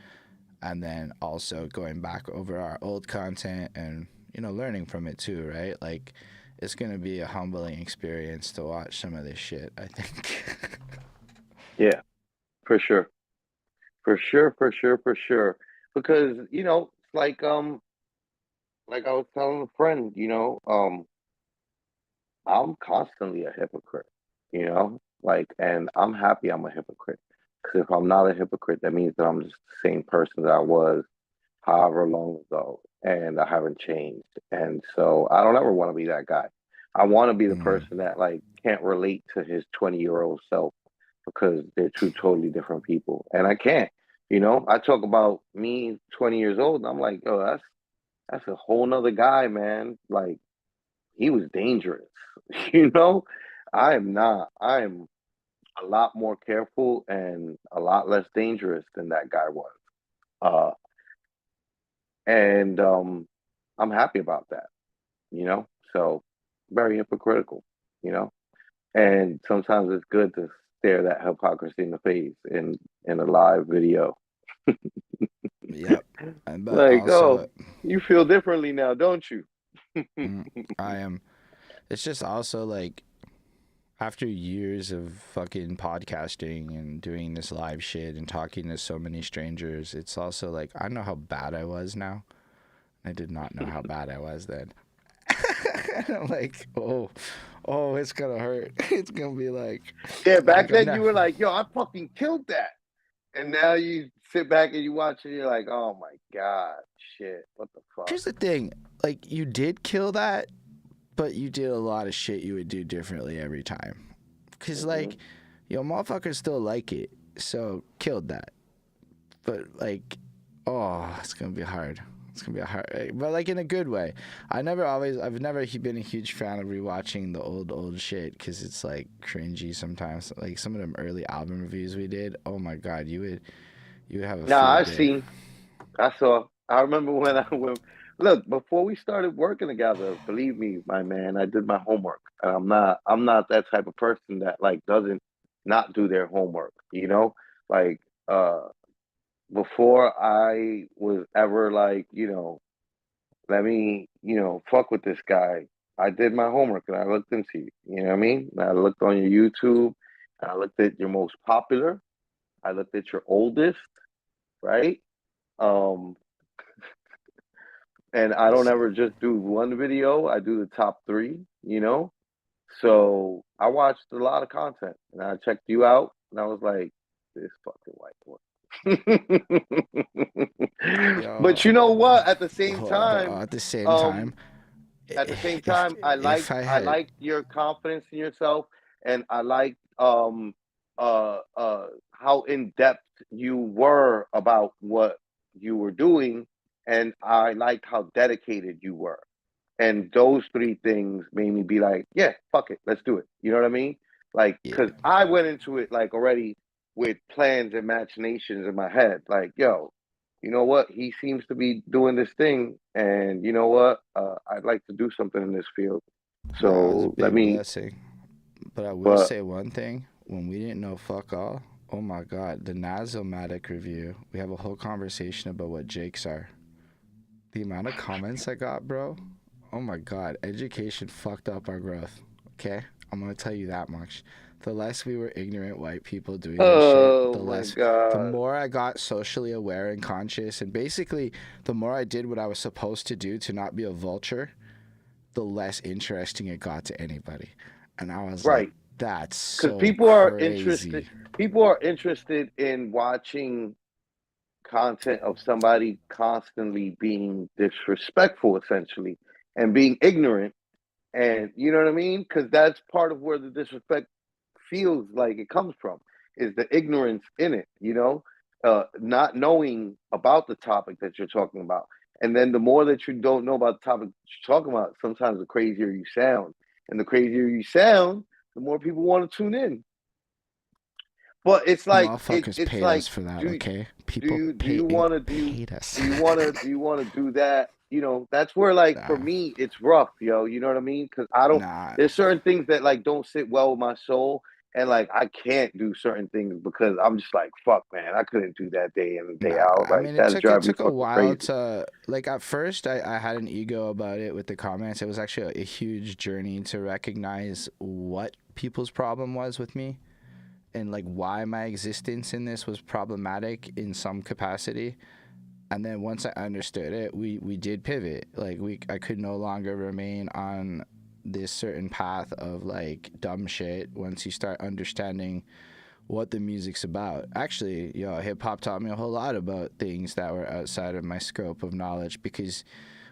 And then also going back over our old content and learning from it too, right? Like it's gonna be a humbling experience to watch some of this shit, I think. Yeah, for sure. For sure, for sure, for sure. Because, it's like I was telling a friend, I'm constantly a hypocrite, like, and I'm happy I'm a hypocrite. Because if I'm not a hypocrite, that means that I'm just the same person that I was however long ago, and I haven't changed. And so I don't ever want to be that guy. I want to be the Mm, person that like can't relate to his 20-year-old self because they're two totally different people, and I can't. I talk about me 20 years old, and I'm like, oh, that's a whole nother guy, man. Like he was dangerous. you know, I am not. I am a lot more careful and a lot less dangerous than that guy was. Uh, and I'm happy about that, you know? So very hypocritical, you know? And sometimes it's good to stare that hypocrisy in the face in a live video. yep. But Like, oh, also, you feel differently now, don't you? mm, I am. It's just also like after years of fucking podcasting and doing this live shit and talking to so many strangers, it's also like I know how bad I was now. I did not know how bad I was then. I'm like, oh, it's gonna hurt. It's gonna be Yeah, back I'm then you not. were like, yo, I fucking killed that. And now you sit back and you watch it, and you're like, oh my God, shit, what the fuck? Here's the thing, like you did kill that, but you did a lot of shit you would do differently every time. Cause Hmm. like, motherfuckers still like it, so killed that. But like, oh, it's gonna be hard. It's gonna be a hard, but like in a good way. I've never been a huge fan of rewatching the old shit because it's like cringy sometimes. Like some of them early album reviews we did. Oh my god, you would have a Nah, field I day. seen, I saw. I remember when I went. Look, before we started working together, believe me, my man, I did my homework. And I'm not that type of person that like doesn't not do their homework. Like uh, before I was ever like, let me, fuck with this guy. I did my homework and I looked into you. You know what I mean? And I looked on your YouTube. And I looked at your most popular. I looked at your oldest, right? Um, and I don't ever just do one video. I do the top three. So I watched a lot of content and I checked you out and I was like, this fucking white boy. But Yo, you know what? At the same but time, at the same time, um, at the same if time, I if liked I I had liked your confidence in yourself, and I liked how in depth you were about what you were doing, and I liked how dedicated you were. And those three things made me be like, yeah, fuck it, let's do it. You know what I mean? Like, Yeah. because I went into it like already with plans and machinations in my head. Like, yo, you know what? He seems to be doing this thing, and you know what? I'd like to do something in this field. Nah, it was a So let big me. blessing. But I will But say one thing: when we didn't know fuck all, oh my god, the Nazomatic review. We have a whole conversation about what jakes are. The amount of comments I got, bro. Oh my god, education fucked up our growth. Okay, I'm gonna tell you that much. The less we were ignorant white people doing this shit, oh the my less, the god, more I got socially aware and conscious, and basically, the more I did what I was supposed to do to not be a vulture, the less interesting it got to anybody. And I was like, right? that's Because so crazy. People are interested in watching content of somebody constantly being disrespectful, essentially, and being ignorant. And you know what I mean? Because that's part of where the disrespect feels like it comes from, is the ignorance in it, not knowing about the topic that you're talking about. And then the more that you don't know about the topic that you're talking about, sometimes the crazier you sound. And the crazier you sound, the more people want to tune in. But it's like Motherfuckers it's paid us like for that, do okay? do People you do you want to paid us. do you want to do that? That's where, like, for Nah, me it's rough, yo. You know what I mean? Because I don't. nah. There's certain things that like don't sit well with my soul, and like I can't do certain things because I'm just like, fuck, man, I couldn't do that day in and day Nah, out. I Like mean that'd it drive me took a fucking while crazy. to like at first I had an ego about it with the comments. It was actually a huge journey to recognize what people's problem was with me and like why my existence in this was problematic in some capacity. And then once I understood it, we did pivot. Like I could no longer remain on this certain path of like dumb shit once you start understanding what the music's about. Actually, hip hop taught me a whole lot about things that were outside of my scope of knowledge because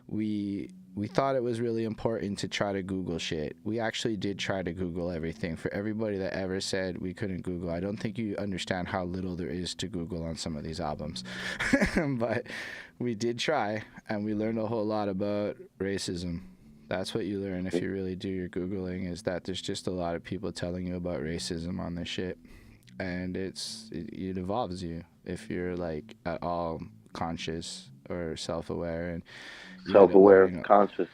we thought it was really important to try to Google shit. We actually did try to Google everything. For everybody that ever said we couldn't Google, I don't think you understand how little there is to Google on some of these albums. But we did try, and we learned a whole lot about racism. That's what you learn if you really do your Googling, is that there's just a lot of people telling you about racism on this shit. And it evolves you if you're like at all conscious or self-aware, and you end up Self-aware, learning. conscious.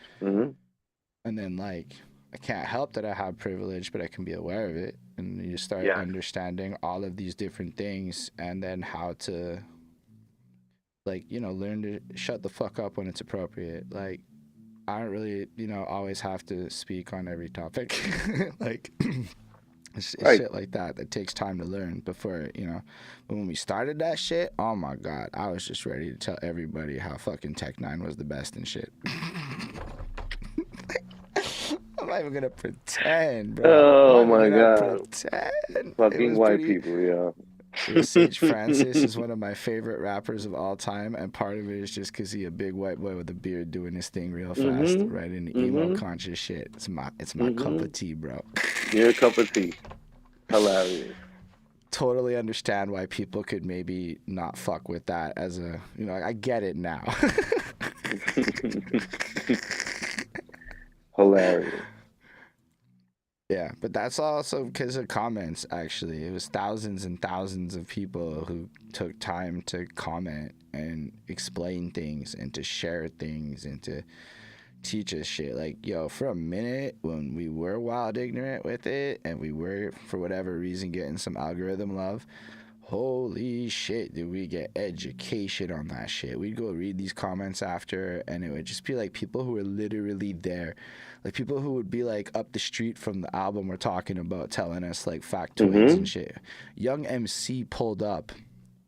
And then like I can't help that I have privilege, but I can be aware of it, and you start Yes. understanding all of these different things, and then how to like learn to shut the fuck up when it's appropriate. Like I don't really always have to speak on every topic. Like it's Right. shit like that that takes time to learn before, But when we started that shit, oh my god, I was just ready to tell everybody how fucking Tech Nine was the best and shit. I'm not even gonna pretend, bro. I'm not Oh even my gonna god. pretend. It Fucking was white pretty. people, yeah. Sage Francis is one of my favorite rappers of all time, and part of it is just because he a big white boy with a beard doing his thing real fast, Mhm. right? In the emo Mhm. conscious shit. It's my cup Mhm. of tea, bro. Your cup of tea. Hilarious. Totally understand why people could maybe not fuck with that as a I get it now. Hilarious. Yeah, but that's also because of comments, actually. It was thousands and thousands of people who took time to comment and explain things and to share things and to teach us shit. Like, yo, for a minute when we were wild ignorant with it and we were, for whatever reason, getting some algorithm love, holy shit, did we get education on that shit. We'd go read these comments after, and it would just be like people who were literally there. Like people who would be like up the street from the album we're talking about telling us like factoids and Mhm. shit. Young MC pulled up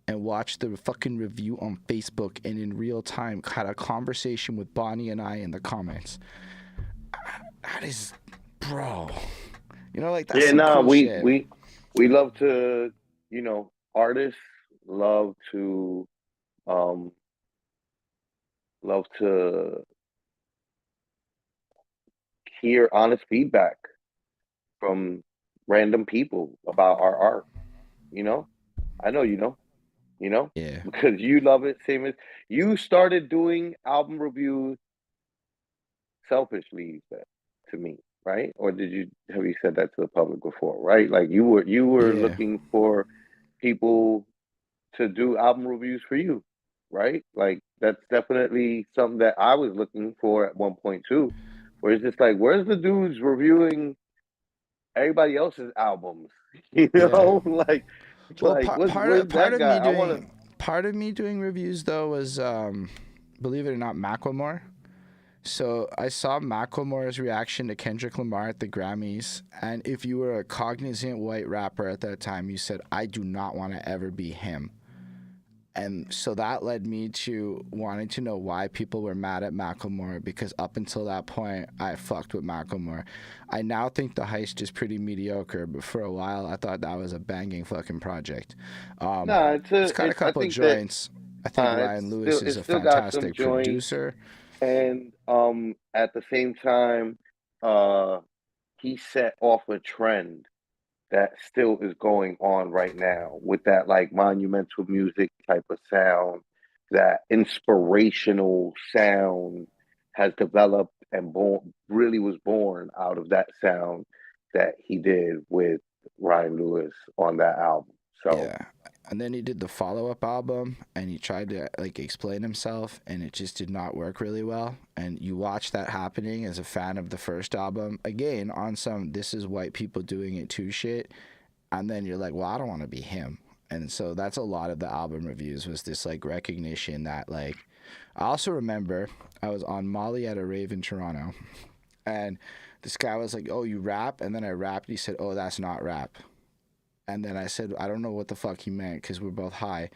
and watched the fucking review on Facebook and in real time had a conversation with Bonnie and I in the comments. That is, bro. Like that's Yeah, some nah, cool we shit. we we love to, artists love to um love to hear honest feedback from random people about our art, you know? I know you know. you know, Yeah. because you love it. Same as you started doing album reviews selfishly, you said to me, right? Or did you have you said that to the public before, right? Like you were Yeah. looking for people to do album reviews for you, right? Like that's definitely something that I was looking for at one point too. Where it's just like, where's the dudes reviewing everybody else's albums? You Yeah. know, Well, where's part that of guy? me I want to. doing part of me doing reviews though was believe it or not, Macklemore. So I saw Macklemore's reaction to Kendrick Lamar at the Grammys, and if you were a cognizant white rapper at that time, you said, "I do not want to ever be him." And so that led me to wanting to know why people were mad at Macklemore, because up until that point, I fucked with Macklemore. I now think The Heist is pretty mediocre, but for a while, I thought that was a banging fucking project. Nah, It's got a I couple of think that joints. I think Ryan Lewis is it's a still got some fantastic joints, producer. and at the same time, uh, he set off a trend that still is going on right now with that like monumental music type of sound, that inspirational sound has developed and born really was born out of that sound that he did with Ryan Lewis on that album. So Yeah. And then he did the follow up album and he tried to like explain himself and it just did not work really well. And you watch that happening as a fan of the first album, again, on some this is white people doing it too shit. And then you're like, well, I don't want to be him. And so that's a lot of the album reviews was this like recognition that like I also remember I was on Molly at a rave in Toronto and this guy was like, oh, you rap? And then I rapped. He said, oh, that's not rap. And then I said, I don't know what the fuck he meant because we're both high.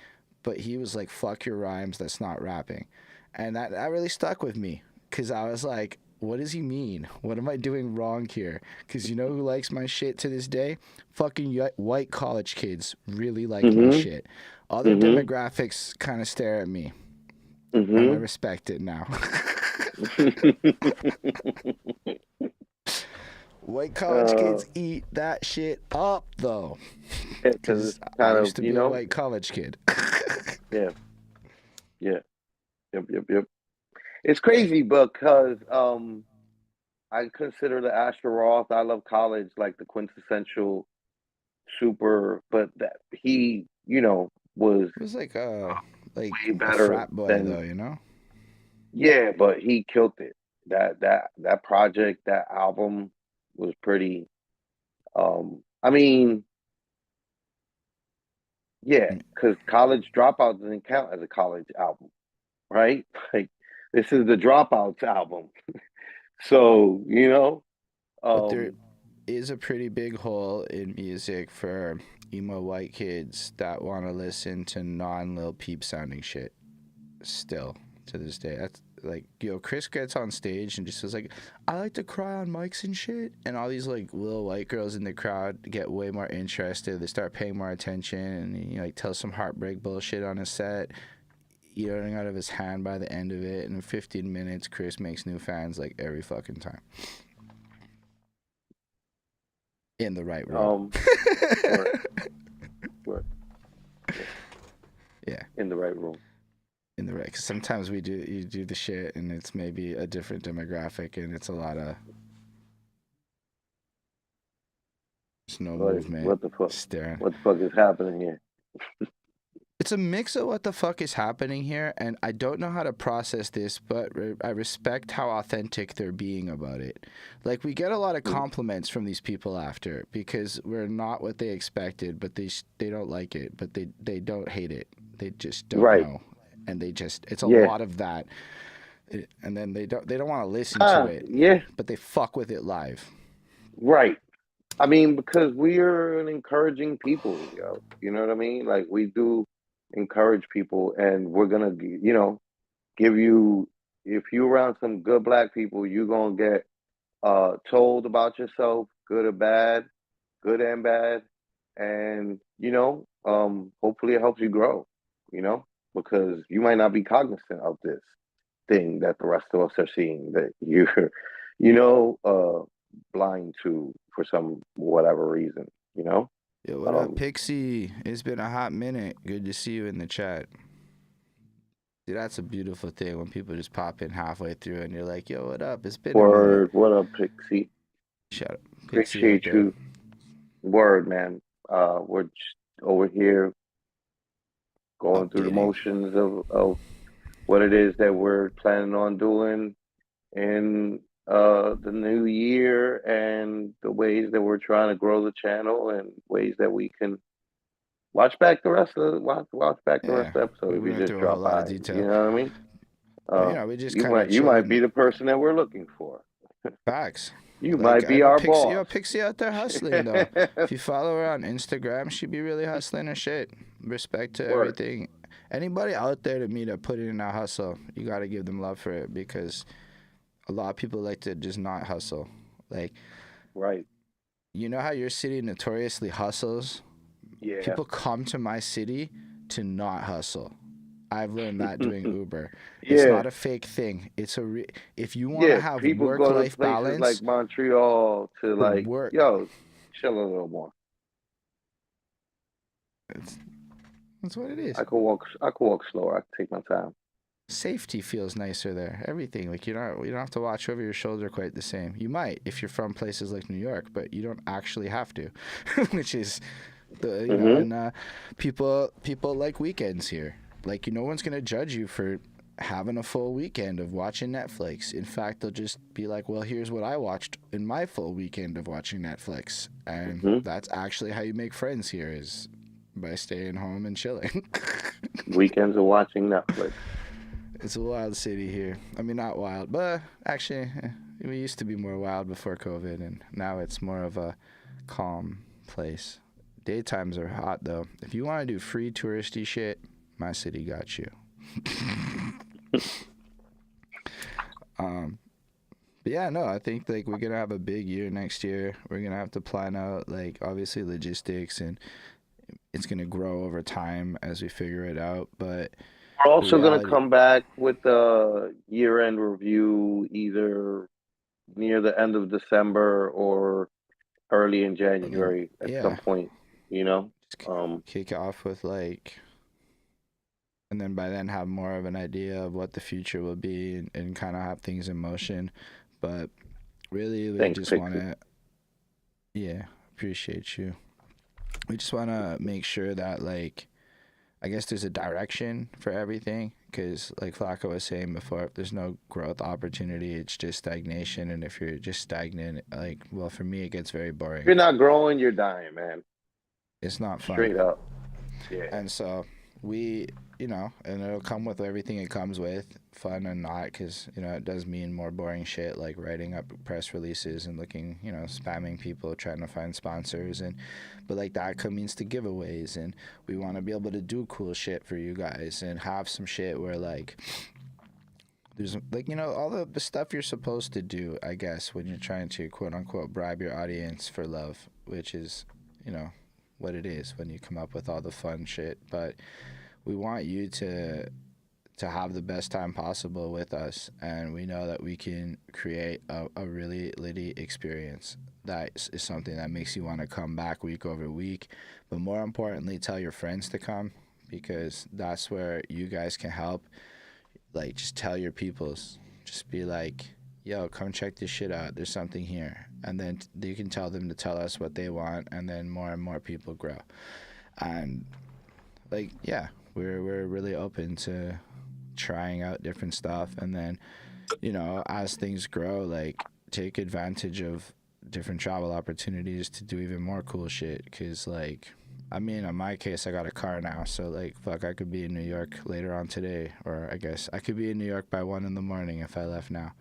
But he was like, fuck your rhymes, that's not rapping. And that really stuck with me because I was like, what does he mean? What am I doing wrong here? Because you know who likes my shit to this day? Fucking white college kids really like my mm-hmm, shit. Other mm-hmm, demographics kind of stare at me, and I mm-hmm. respect it now. White college uh kids eat that shit up, though. yeah, because Because it's I kind used of, to you be a know, white college kid. yeah, yeah, yep. It's crazy because I consider the Asher Roth I Love College like the quintessential super, but that he, was It was like way a better frat boy than though, you know? yeah, but he killed it. That project, that album was pretty I mean, yeah, Mm. because College Dropout doesn't count as a college album, right? Like this is the Dropouts album. So, But there um is a pretty big hole in music for emo white kids that want to listen to non Lil Peep sounding shit still to this day. That's like, Chris gets on stage and just says like, I like to cry on mics and shit. And all these like little white girls in the crowd get way more interested. They start paying more attention and he like tells some heartbreak bullshit on his set. Eating out of his hand by the end of it. And in 15 minutes, Chris makes new fans like every fucking time. In the right room. um we're we're yeah, Yeah, in the right room. in the right. Cause sometimes you do the shit and it's maybe a different demographic and it's a lot of just no Like movement, what the fuck? staring. What the fuck is happening here? It's a mix of what the fuck is happening here, and I don't know how to process this, but I respect how authentic they're being about it. Like, we get a lot of Mm, compliments from these people after because we're not what they expected, but they don't like it, but they don't hate it. They just don't right. know, and it's a Yeah. lot of that. And then they don't want to listen to it, Yeah, but they fuck with it live. right. I mean, because we are an encouraging people, yo. You know what I mean? Like we do encourage people, and we're gonna, give you if you around some good black people, you're gonna get told about yourself, good or bad, good and bad, and hopefully it helps you grow. You know, because you might not be cognizant of this thing that the rest of us are seeing that you're, you know, uh, blind to for some whatever reason. You know. Yo, what up, Pixie? It's been a hot minute. Good to see you in the chat. See, that's a beautiful thing when people just pop in halfway through and you're like, yo, what up? It's been a minute. Word, what up, Pixie? Shout out, Pixie. Appreciate you. Word, man. We're just over here going through the motions of what it is that we're planning on doing in the new year, and the ways that we're trying to grow the channel, and ways that we can watch back the rest of the episode if you just drop by. You know what I mean? We just you might be the person that we're looking for. Facts. You might be our Pixie, boss. Yo, Pixie out there hustling though. If you follow her on Instagram, she be really hustling her shit. Respect to everything. Anybody out there to me that put in that hustle, you gotta give them love for it, because a lot of people like to just not hustle. Like, right. You know how your city notoriously hustles? Yeah. People come to my city to not hustle. I've learned that doing Uber. It's not a fake thing. It's if you want to have work-life balance, like Montreal to like work. Yo, chill a little more. That's what it is. I could walk slower. I could take my time. Safety feels nicer there. Everything, like you don't have to watch over your shoulder quite the same. You might if you're from places like New York, but you don't actually have to, which is you know. And people like weekends here. Like, no one's going to judge you for having a full weekend of watching Netflix. In fact, they'll just be like, well, here's what I watched in my full weekend of watching Netflix. And that's actually how you make friends here, is by staying home and chilling. Weekends of watching Netflix. It's a wild city here. I mean, not wild, but actually, we used to be more wild before COVID, and now it's more of a calm place. Daytimes are hot, though. If you want to do free touristy shit, my city got you. But yeah, no, I think like we're gonna have a big year next year. We're gonna have to plan out, like, obviously logistics, and it's gonna grow over time as we figure it out. But we're also gonna come back with a year-end review, either near the end of December or early in January at some point. You know, kick it off with like. And then by then have more of an idea of what the future will be, and kind of have things in motion. But really, we just want to, appreciate you. We just want to make sure that, like, I guess there's a direction for everything. Because like Flacco was saying before, if there's no growth opportunity, it's just stagnation. And if you're just stagnant, like, well, for me, it gets very boring. If you're not growing, you're dying, man. It's not fun. Straight up. Yeah. And so we, and it'll come with everything it comes with, fun and not, because, it does mean more boring shit like writing up press releases and looking, spamming people, trying to find sponsors. But like that means to giveaways, and we want to be able to do cool shit for you guys and have some shit where like there's like, all the stuff you're supposed to do, I guess, when you're trying to quote unquote bribe your audience for love, which is, what it is when you come up with all the fun shit. But we want you to have the best time possible with us, and we know that we can create a really litty experience that is something that makes you want to come back week over week. But more importantly, tell your friends to come, because that's where you guys can help. Like, just tell your peoples, just be like, yo, come check this shit out, there's something here. And then you can tell them to tell us what they want, and then more and more people grow. And like, yeah, we're really open to trying out different stuff. And then, as things grow, like, take advantage of different travel opportunities to do even more cool shit. Because, like, I mean, in my case, I got a car now, so like, fuck, I could be in New York later on today, or I guess I could be in New York by 1 a.m. if I left now.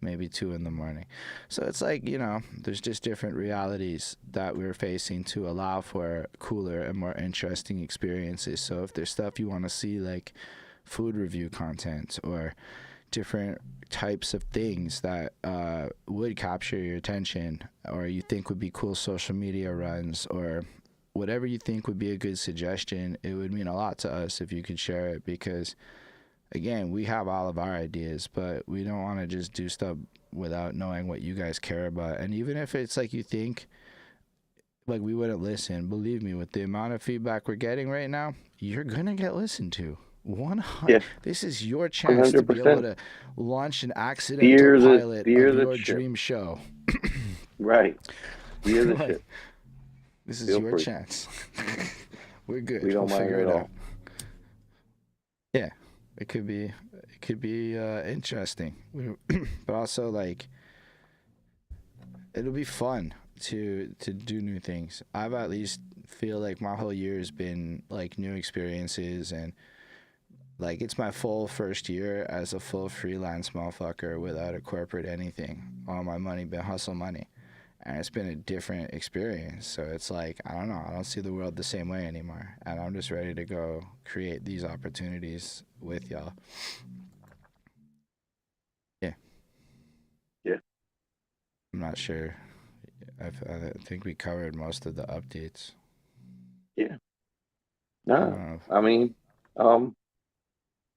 Maybe 2 a.m. So it's like, there's just different realities that we're facing to allow for cooler and more interesting experiences. So if there's stuff you want to see, like food review content or different types of things that would capture your attention, or you think would be cool social media runs, or whatever you think would be a good suggestion, it would mean a lot to us if you could share it. Because again, we have all of our ideas, but we don't want to just do stuff without knowing what you guys care about. And even if it's like you think like we wouldn't listen. Believe me, with the amount of feedback we're getting right now, you're gonna get listened to. 100. Yeah. This is your chance to be able 100%. to launch an accidental pilot Fear of the your ship. dream show. Right. Fear the Like, ship. this is Feel your free. chance. We're good. We don't We'll mind figure at it all. out. Yeah, it could be interesting, but also like it'll be fun to do new things. I've at least feel like my whole year has been like new experiences, and like it's my full first year as a full freelance motherfucker without a corporate anything. All my money been hustle money, and it's been a different experience. So it's like, I don't know, I don't see the world the same way anymore, and I'm just ready to go create these opportunities with y'all. Yeah. Yeah. I'm not sure. I think we covered most of the updates. Yeah. I Nah. don't know. I mean,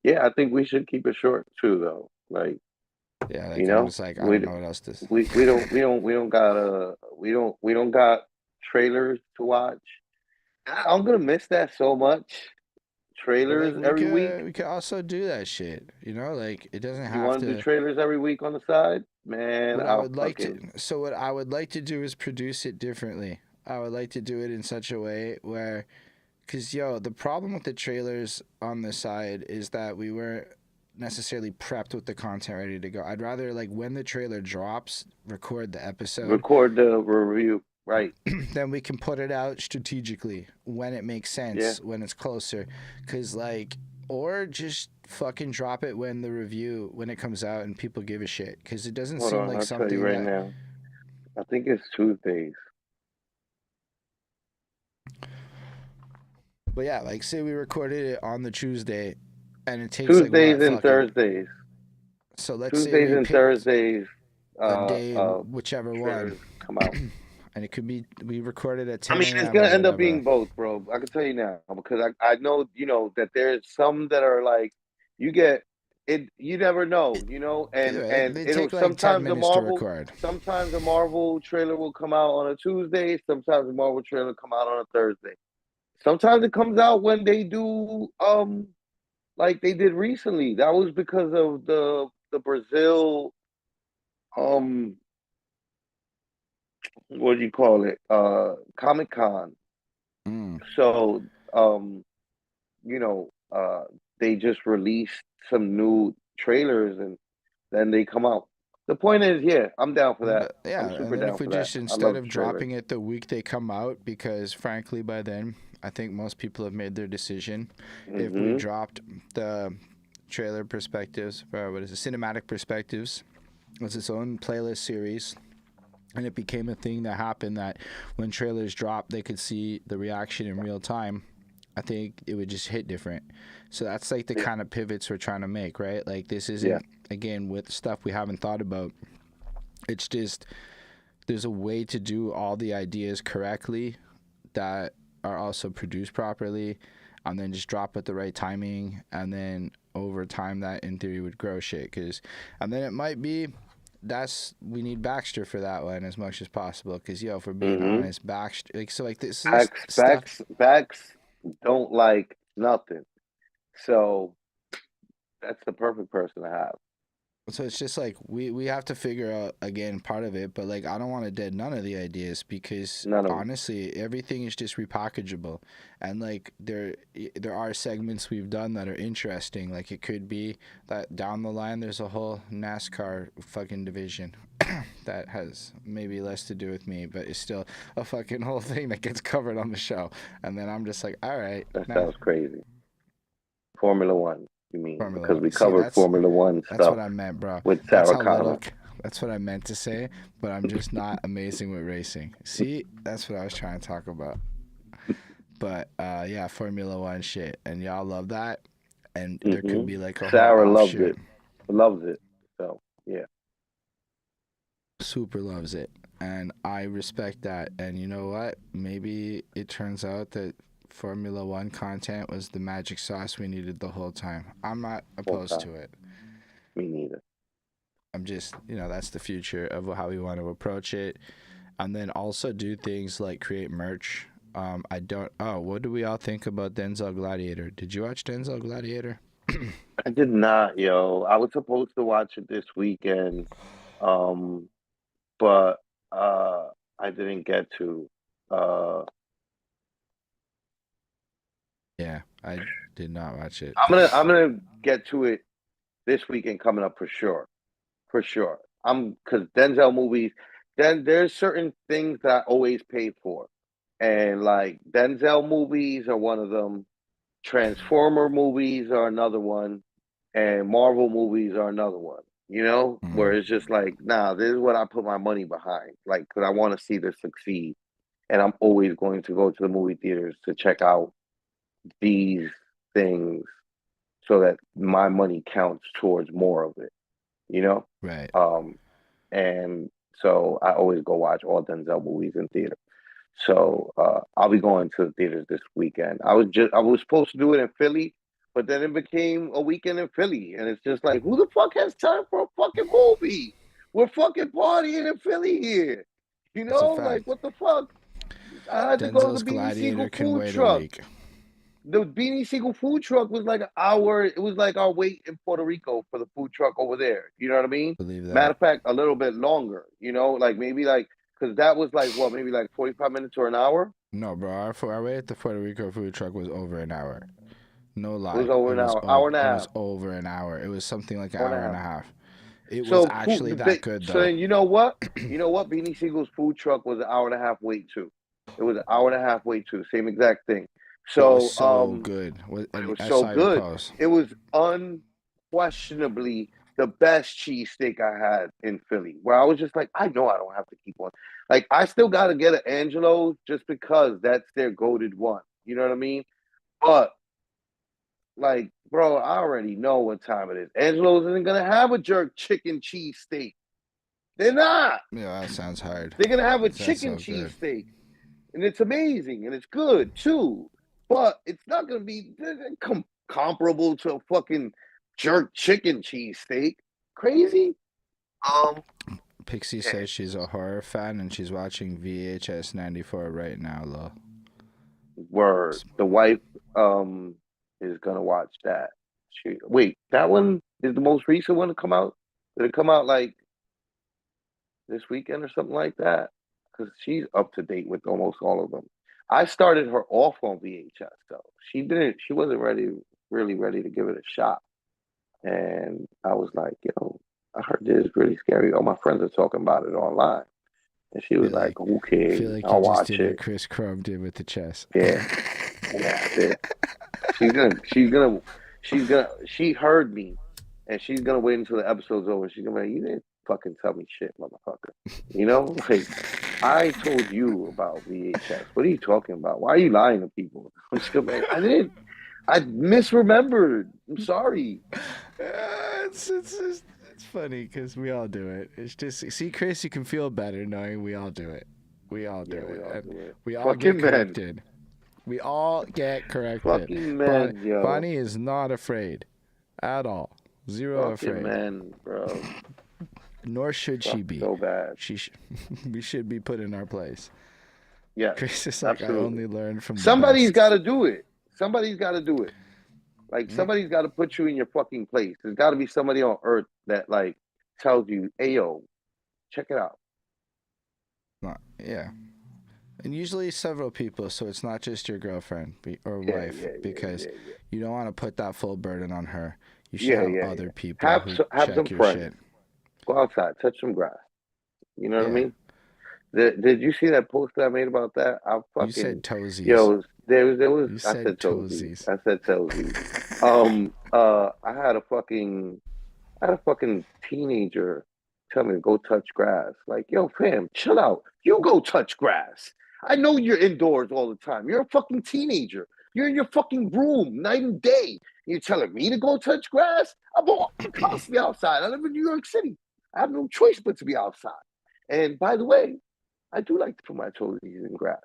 yeah, I think we should keep it short too, though. Like, Yeah, you like I'm know, just like, I we don't know what else to. we don't got trailers to watch. I'm gonna miss that so much. But like Trailers every week. we could also do that shit. You know, like it doesn't You have want to do to. trailers every week on the side? Man, What I I'll would like to. fucking So what I would like to do is produce it differently. I would like to do it in such a way where, cause yo, the problem with the trailers on the side is that we weren't necessarily prepped with the content ready to go. I'd rather like when the trailer drops, record the episode. record the review. Right. Then we can put it out strategically when it makes sense, Yeah. when it's closer. Cause like, or just fucking drop it when the review, when it comes out and people give a shit. Cause it doesn't Hold seem on, like I'll tell you something right that. now. I think it's Tuesdays. But yeah, like say we recorded it on the Tuesday and it takes like Tuesdays what, and fucking. Thursdays. So let's say Tuesdays we and picked Thursdays. a day, whichever one. Trailers come out. And it could be, we recorded at I 10 mean, it's a.m. or gonna end up whatever. being both, bro. I can tell you now because I know that there's some that are like you get it. You never know, Either way, and they it'll take like 10 minutes to record. sometimes the Marvel trailer will come out on a Tuesday. Sometimes the Marvel trailer come out on a Thursday. Sometimes it comes out when they do like they did recently. That was because of the Brazil what do you call it? Comic-Con. Mm. So you know, they just released some new trailers and then they come out. The point is, yeah, I'm down for that. Yeah, I'm and super then down if we for that. just, I instead love of trailers. dropping it the week they come out, because frankly by then I think most people have made their decision. If we dropped the trailer perspectives, or what is it, cinematic perspectives, as its own playlist series, and it became a thing that happened that when trailers dropped they could see the reaction in real time, I think it would just hit different. So that's like the kind of pivots we're trying to make, right? Like this isn't, again, with stuff we haven't thought about. It's just there's a way to do all the ideas correctly that are also produced properly, and then just drop at the right timing, and then over time that in theory would grow shit. And then it might be we need Baxter for that one as much as possible. Because if we're being honest, Baxter, this is Backs don't like nothing, so that's the perfect person to have. So it's just like we have to figure out, again, part of it, but like I don't want to dead none of the ideas, because honestly everything is just repackageable, and like there are segments we've done that are interesting. Like it could be that down the line there's a whole NASCAR fucking division that has maybe less to do with me, but it's still a fucking whole thing that gets covered on the show, and then I'm just like, all right, that sounds crazy. Formula One. You mean because we See, covered Formula One stuff. That's what I meant, bro. With Sarah Connor. That's what I meant to say, but I'm just not amazing with racing. See, that's what I was trying to talk about. But yeah, Formula One shit, and y'all love that, and there could be like a Sarah whole loves it. So yeah, super loves it, and I respect that. And you know what? Maybe it turns out that Formula One content was the magic sauce we needed the whole time. I'm not opposed to it. Me neither. I'm just, that's the future of how we want to approach it. and then also do things like create merch. I don't. Oh, what do we all think about Denzel Gladiator? Did you watch Denzel Gladiator? I did not, yo. I was supposed to watch it this weekend, um, but I didn't get to. Uh, Yeah, I did not watch it. I'm gonna get to it this weekend coming up for sure, for sure. I'm because Denzel movies. Then there's certain things that I always pay for, and like Denzel movies are one of them. Transformer movies are another one, and Marvel movies are another one. Where Mm, it's just like, nah, this is what I put my money behind, like, because I want to see this succeed, and I'm always going to go to the movie theaters to check out these things so that my money counts towards more of it, you know? right. Um, and so I always go watch all Denzel movies in theater. So I'll be going to the theaters this weekend. I was supposed to do it in Philly, but then it became a weekend in Philly, and it's just like, who the fuck has time for a fucking movie? We're fucking partying in Philly here, That's a like fact. what the fuck? I had to go to Denzel's the Beanie Gladiator Siegel can food wait a truck. week. The Beanie Siegel food truck was like an hour. It was like our wait in Puerto Rico for the food truck over there. You know what I mean? Believe Matter that. of fact, a little bit longer. Like maybe like because that was like what, maybe like 45 minutes or an hour. No, bro. Our wait at the Puerto Rico food truck was over an hour. No It was lie. over It an was hour, hour and a it was half, over an hour. It was something like an hour and a hour and half. a half. It was So food, actually that good so though. then you know what? You know what? Beanie Siegel's food truck was an hour and a half wait too. It was an hour and a half wait too. Same exact thing. But it was So so good. but it And was I so saw your good. post. It was unquestionably the best cheesesteak I had in Philly, where I was just like, I know I don't have to keep one. Like, I still got to get an Angelo's just because that's their goated one. You know what I mean? But, like, bro, I already know what time it is. Angelo's isn't going to have a jerk chicken cheesesteak. They're not. Yeah, that sounds hard. They're going to have a That sounds chicken so good. cheesesteak. And it's amazing and it's good too. But it's not going to be comparable to a fucking jerk chicken cheesesteak. Crazy? Um, Pixie yeah, says she's a horror fan and she's watching VHS 94 right now, lol. word. The wife is gonna watch that. Wait, that one is the most recent one to come out. Did it come out like this weekend or something like that? Because she's up to date with almost all of them. I started her off on VHS though. She didn't. She wasn't really ready to give it a shot. And I was like, yo, I heard this is really scary. All my friends are talking about it online. And she was Feel like, like okay, feel like you I'll just watch did what it. Chris Chrome did with the chess. Yeah, yeah, I did. She heard me and she's gonna wait until the episode's over. She's gonna be like, you didn't fucking tell me shit, motherfucker. Like, I told you about VHS. What are you talking about? Why are you lying to people? I'm just gonna be like, I didn't. I misremembered. I'm sorry. It's funny because we all do it. It's just see, Chris, you can feel better knowing we all do it. We all do Yeah, we it, all and do it. we all get Fucking men. corrected. We all get corrected. Fucking men, yo. Bonnie is not afraid at all. Zero Fucking afraid. men, bro. Nor should she Suck be. so bad. We should be put in our place. Yes, Chris is like, I absolutely. only learned from the Somebody's best. got to do it. Somebody's got to do it. Like, Yeah. somebody's got to put you in your fucking place. There's got to be somebody on earth that, like, tells you, hey, yo, check it out. Yeah. And usually several people, so it's not just your girlfriend or wife, because you don't want to put that full burden on her. You should have other people who Have some check your friends. shit. Go outside, touch some grass. You know what I Yeah. mean? Did you see that post that I made about that? I You said fucking toesies. yo, there was. You I said said toesies. toesies. I said toesies. I had a fucking teenager tell me to go touch grass. Like, yo, fam, chill out. You go touch grass. I know you're indoors all the time. You're a fucking teenager. You're in your fucking room night and day. You're telling me to go touch grass? I'm constantly outside. I live in New York City. I have no choice but to be outside. And by the way, I do like to put my toesies in grass.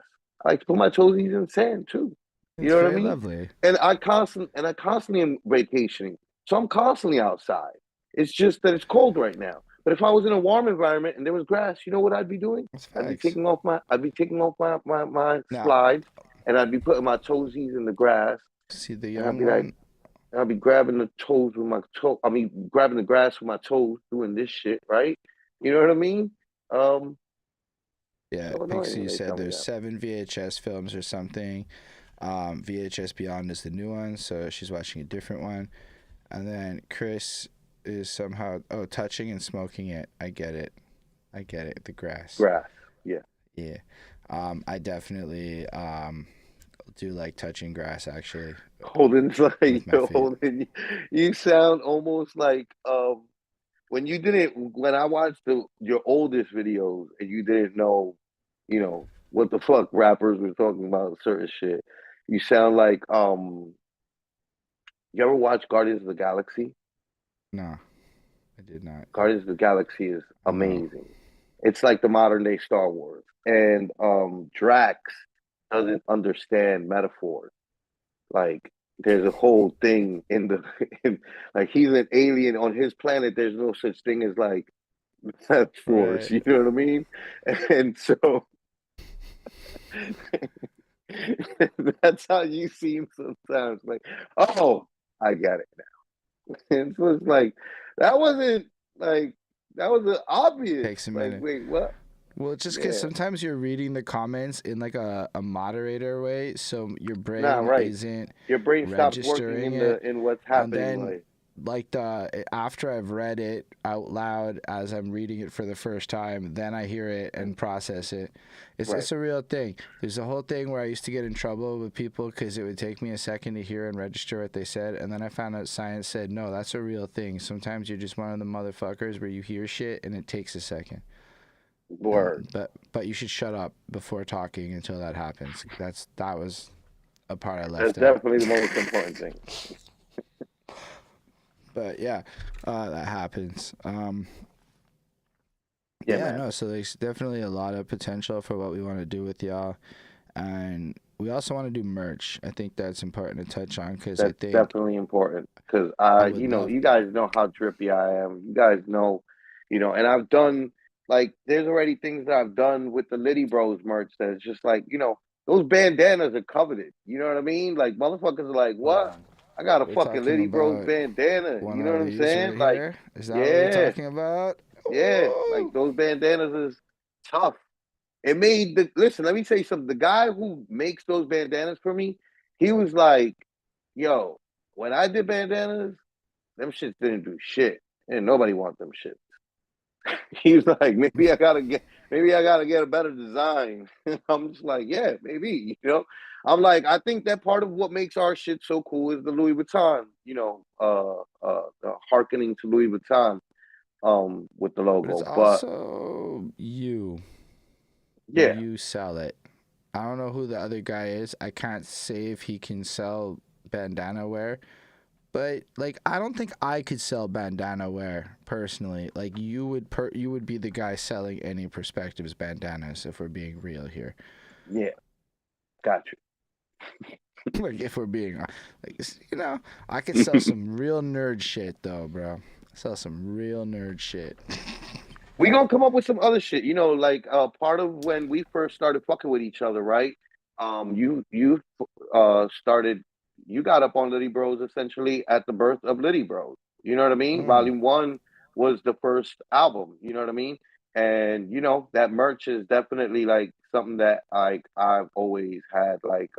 I like to put my toesies in sand too. You It's know what I very mean? lovely. And I constantly am vacationing. So I'm constantly outside. It's just that it's cold right now. But if I was in a warm environment and there was grass, you know what I'd be doing? That's I'd be facts. taking off my Now, slides, and I'd be putting my toesies in the grass, see the and I'd young be like, one. I'd be grabbing the toes with my toe. I mean, grabbing the grass with my toes, doing this shit, right? You know what I mean? Yeah, So annoying when Pixie they said tell me there's that. 7 VHS films or something. VHS Beyond is the new one, so she's watching a different one. And then Chris is somehow touching and smoking it. I get it. I get it. The grass. Grass, yeah. Yeah. I definitely do like touching grass actually Holden's with like, my yo, feet. Holden, you sound almost like when you didn't when I watched your oldest videos and you didn't know, what the fuck rappers were talking about certain shit. You sound like you ever watch Guardians of the Galaxy? No, I did not. Guardians of the Galaxy is No. amazing. It's like the modern day Star Wars. And Drax doesn't understand metaphors. Like there's a whole thing like he's an alien on his planet. There's no such thing as like metaphors. Right. You know what I mean? And so that's how you seem sometimes. Like, oh, I get it now. And so it's like that wasn't like that was obvious. Takes a Like, minute. wait, what? Well, just because Yeah, sometimes you're reading the comments in like a moderator way, so your nah, brain right. isn't Your brain stops working registering it. in what's And happening then way. like the after I've read it out loud as I'm reading it for the first time, then I hear it and process it. Right. It's a real thing. There's a whole thing where I used to get in trouble with people because it would take me a second to hear and register what they said, and then I found out science said no, that's a real thing. Sometimes you're just one of the motherfuckers where you hear shit and it takes a second. Word. But you should shut up before talking until that happens. That was a part I That's left out. definitely the most important thing. But yeah, that happens. Yeah, Yeah, man. no, so there's definitely a lot of potential for what we want to do with y'all. And we also want to do merch. I think that's important to touch on because I That's think definitely important because I would love. you guys know how drippy I am. You guys know, and I've done like there's already things that I've done with the Liddy Bros merch that it's just like, those bandanas are coveted. You know what I mean? Like motherfuckers are like, Hold what? on. I got a We're fucking talking Liddy Bros about bandana. one You know of what I'm these saying? right Like, here. Is that what we're yeah, talking about? yeah. Like Ooh. those bandanas is tough. It made the listen, let me tell you something. The guy who makes those bandanas for me, he was like, yo, when I did bandanas, them shits didn't do shit. And nobody want them shit. He was like, maybe I gotta get a better design. I'm just like, yeah, maybe. I'm like, I think that part of what makes our shit so cool is the Louis Vuitton, the hearkening to Louis Vuitton, with the But it's logo. But also you. yeah, You sell it. I don't know who the other guy is. I can't say if he can sell bandana wear. But like I don't think I could sell bandana wear personally. Like you would be the guy selling any perspectives bandanas if we're being real here. yeah, got Like if we're being like I could sell you. some real nerd shit though, bro. Sell some real nerd shit. We gonna come up with some other shit. Like part of when we first started fucking with each other, right? You started you got up on Liddy Bros essentially at the birth of Liddy Bros. You know what I mean? Mm. Volume one was the first album, you know what I mean? And that merch is definitely like something that I've always had like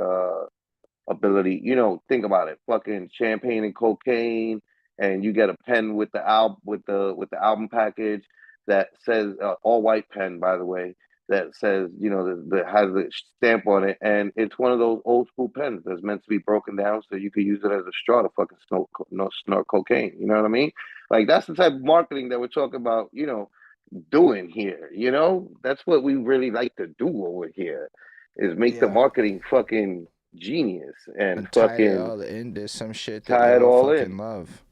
ability. Think about it. Fucking champagne and cocaine, and you get a pen with the album with the album package that says all white pen, by the way, that says that has the stamp on it, and it's one of those old school pens that's meant to be broken down so you can use it as a straw to fucking snort cocaine. You know what I mean? Like that's the type of marketing that we're talking about. Doing here. That's what we really like to do over here is make the Yeah. marketing fucking genius and And tie it fucking all into some shit that tie it y'all all in. fucking love.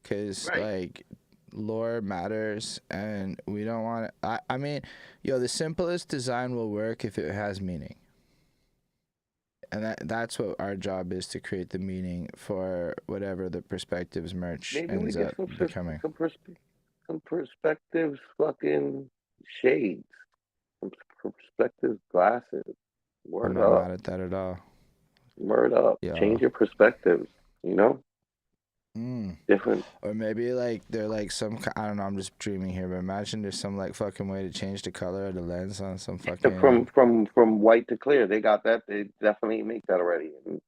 Cause Right. like lore matters and we don't want it. I mean, the simplest design will work if it has meaning. And that's what our job is to create the meaning for whatever the perspectives merch Maybe we ends get up becoming. some perspectives, fucking shades, some perspectives glasses. I'm Word not up, mad at that at all. word up. Yeah. Change your perspectives. You know, Mm. different Or maybe like they're like some I don't know. I'm just dreaming here, but imagine there's some like fucking way to change the color of the lens on some from fucking. from white to clear. They got that. They definitely make that already. And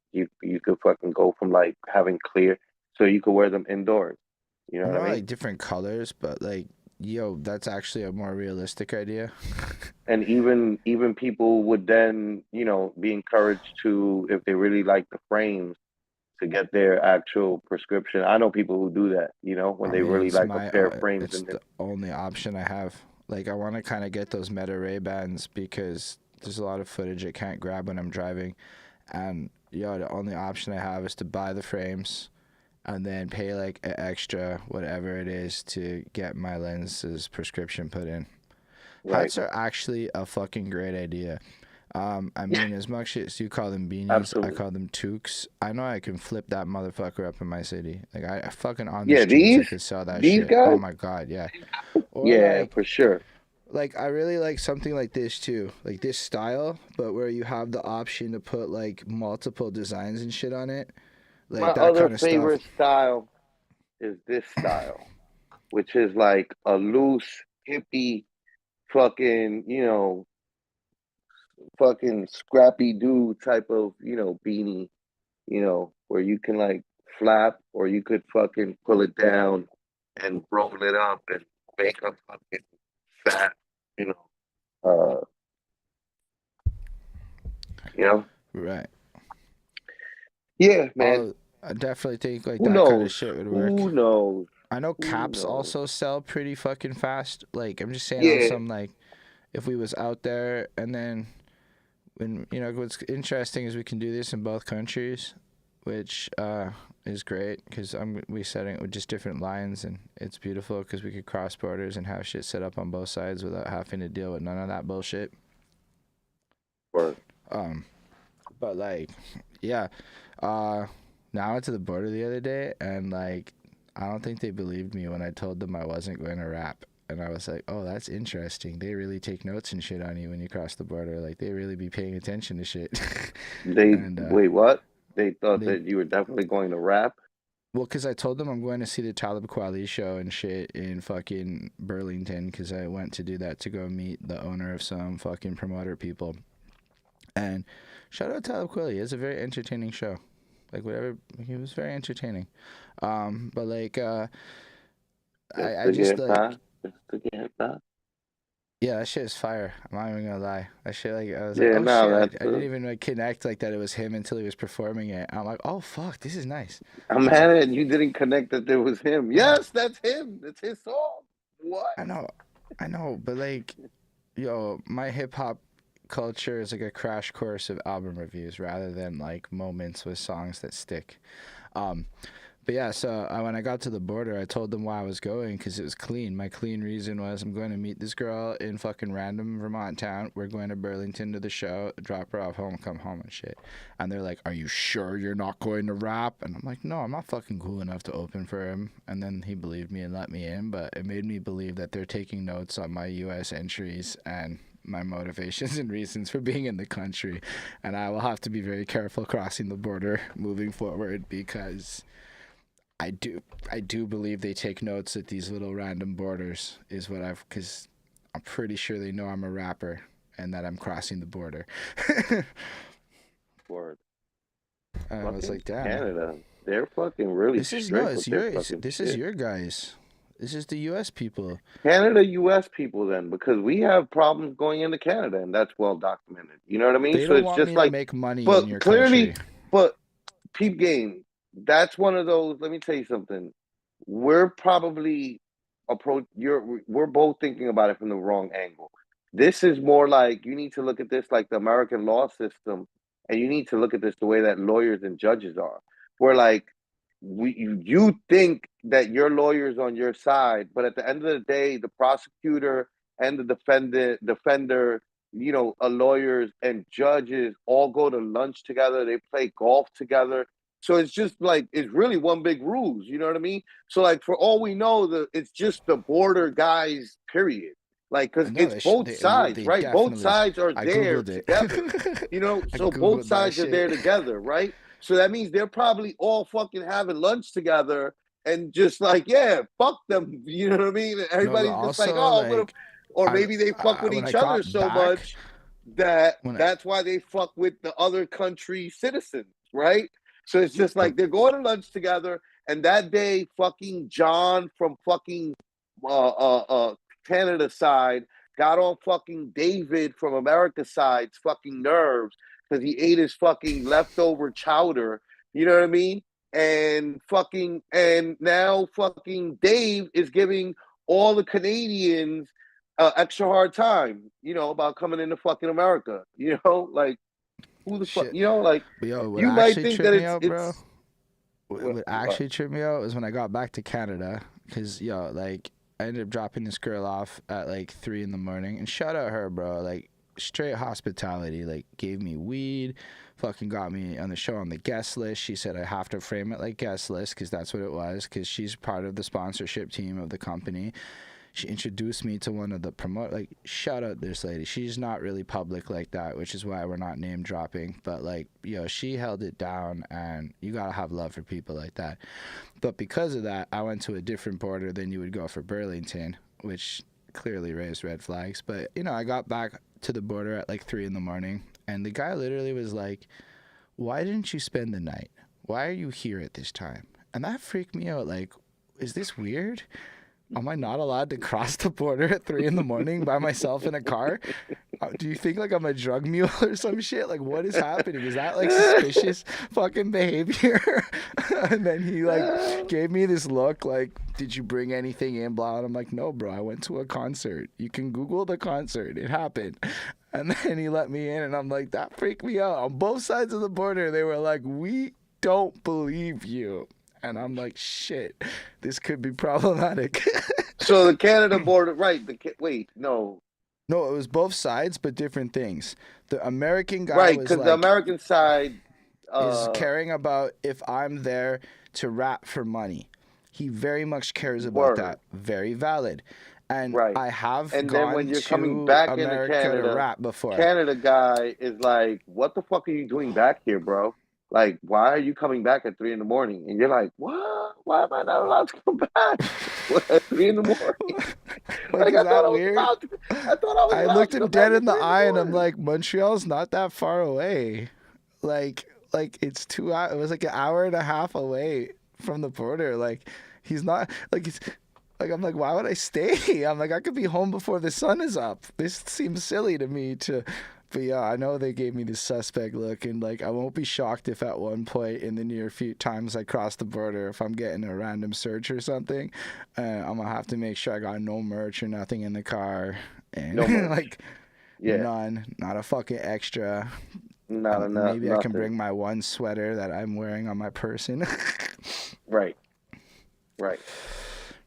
you could fucking go from like having clear, so you could wear them indoors. You know I what I know mean? like different colors, but like yo, that's actually a more realistic idea. And even people would then, be encouraged to, if they really like the frames, to get their actual prescription. I know people who do that, when I they mean, really like a pair of frames it's and the only option I have. Like, I want to kind of get those Meta Ray Bans because there's a lot of footage I can't grab when I'm driving, and yo, the only option I have is to buy the frames and then pay like an extra whatever it is to get my lenses prescription put in. right. Hats are actually a fucking great idea. I mean, as much as you call them beanies, I Absolutely. call them toques. I know I can flip that motherfucker up in my city. Like I fucking on the Yeah, streets, I these could sell that these shit. Oh guys, my god, yeah. Or yeah, for sure. like I really like something like this too, like this style, but where you have the option to put like multiple designs and shit on it, My like that other kind of stuff. favorite style is this style, which is like a loose hippie fucking, fucking scrappy dude type of, beanie, where you can like flap, or you could fucking pull it down and roll it up and make a fucking fat, you know, uh, you know. Right. Yeah, man. All I definitely think like Who that kind of knows? shit would work. Who knows? I know Who caps knows? also sell pretty fucking fast. Like I'm just saying on Yeah, some like if we was out there and then when what's interesting is we can do this in both countries, which is great because we setting it with just different lines and it's beautiful because we could cross borders and have shit set up on both sides without having to deal with none of that bullshit. word. Um, but like, yeah, uh, now I went to the border the other day and like I don't think they believed me when I told them I wasn't going to rap. And I was like, oh, that's interesting. They really take notes and shit on you when you cross the border. Like, they really be paying attention to shit. They and wait. What? They thought they, that you were definitely going to rap. well, because I told them I'm going to see the Talib Kweli show and shit in fucking Burlington because I went to do that to go meet the owner of some fucking promoter people. And shout out Talib Kweli. It's a very entertaining show. Like, whatever, he was very entertaining. But like, Just I to just get by. like, Just to get by. yeah, that shit is fire. I'm not even gonna lie. That shit, like, I was like, Yeah, oh no, shit, that's. I didn't even like connect like that. It was him until he was performing it. I'm like, oh fuck, this is nice. I'm Uh, mad at you didn't connect that there was him. Yes, that's him. That's his song. What? I know, I know, but like, yo, my hip hop culture is like a crash course of album reviews rather than like moments with songs that stick. Um, But yeah, so when I got to the border, I told them why I was going because it was clean. My clean reason was I'm going to meet this girl in fucking random Vermont town. We're going to Burlington to the show, drop her off home, come home and shit. And they're like, "Are you sure you're not going to rap?" And I'm like, "No, I'm not fucking cool enough to open for him." And then he believed me and let me in, but it made me believe that they're taking notes on my U.S. entries and my motivations and reasons for being in the country. And I will have to be very careful crossing the border moving forward because I do believe they take notes at these little random borders is what because I'm pretty sure they know I'm a rapper and that I'm crossing the border. Word. And I was Fucking like, damn, Canada. They're fucking really this is no, strict with their fucking this is shit. your guys. This is the U.S. people. Canada, US people then, because we have problems going into Canada, and that's well documented. You know what I mean? They So don't it's want just me to like, make money in but your clearly, country. but peep game, that's one of those. Let me tell you something. We're probably we're both thinking about it from the wrong angle. This is more like you need to look at this like the American law system, and you need to look at this the way that lawyers and judges are. Where like you think that your lawyer's on your side, but at the end of the day, the prosecutor and the defender, lawyers and judges all go to lunch together. They play golf together. So it's just like it's really one big ruse. You know what I mean? So like for all we know, it's just the border guys. Period. Like because No, it's both sides, they right? Both definitely. sides are I there googled it. together. You know, I so both googled that sides are there shit. together, right? So that means they're probably all fucking having lunch together and just like, yeah, fuck them. You know what I mean? And No, but everybody's just like, also oh, I'm gonna, like or I, maybe they fuck with when I each other got so back, much that when I, that's why they fuck with the other country citizens, right? So it's just but like they're going to lunch together, and that day, fucking John from fucking Canada side got on fucking David from America side's fucking nerves because he ate his fucking leftover chowder. You know what I mean? And now fucking Dave is giving all the Canadians extra hard time, you know, about coming into fucking America. You know, like who the fuck, shit. you know, like But yo, what you might actually think that tripped me out, bro? it's What actually tripped me out was when I got back to Canada, cause yo, like I ended up dropping this girl off at like 3 in the morning, and shout out her, bro. Like straight hospitality, like gave me weed, fucking got me on the show on the guest list. She said I have to frame it like guest list, cause that's what it was, cause she's part of the sponsorship team of the company. She introduced me to one of the promote. Like, shout out this lady. She's not really public like that, which is why we're not name dropping. But like, yo, she held it down, and you gotta have love for people like that. But because of that, I went to a different border than you would go for Burlington, which clearly raised red flags. But you know, I got back to the border at like 3 in the morning, and the guy literally was like, "Why didn't you spend the night? Why are you here at this time?" And that freaked me out. Like, is this weird? Am I not allowed to cross the border at 3 in the morning by myself in a car? Do you think like I'm a drug mule or some shit? Like, what is happening? Is that like suspicious fucking behavior? And then he like gave me this look like, did you bring anything in, blah? And I'm like, no, bro, I went to a concert. You can Google the concert. It happened. And then he let me in, and I'm like, that freaked me out. On both sides of the border, they were like, we don't believe you. And I'm like, shit, this could be problematic. so the Canada border, right? Wait, no, No, it was both sides, but different things. The American guy right? was Because the like, American side is caring about if I'm there to rap for money. He very much cares about word, that. Very valid. And right? I have And then when gone you're coming to back into America to Canada, rap before. Canada guy is like, "What the fuck are you doing back here, bro? Like, why are you coming back at 3 in the morning?" And you're like, "What? Why am I not allowed to come back at 3 in the morning?" Like, Like, is that weird? I thought I was I allowed looked to him come back dead at in the 3 in the eye, and I'm morning. like, Montreal's not that far away. Like it's 2 hours. It was like an hour and a half away from the border. Like he's not like it's like I'm like, why would I stay? I'm like, I could be home before the sun is up. This seems silly to me to. But yeah, I know they gave me this suspect look, and like I won't be shocked if at one point in the near few times I cross the border, if I'm getting a random search or something, I'm gonna have to make sure I got no merch or nothing in the car, and No merch. like Yeah, none, not a fucking extra. not enough, Maybe I can nothing. bring my one sweater that I'm wearing on my person. Right, right.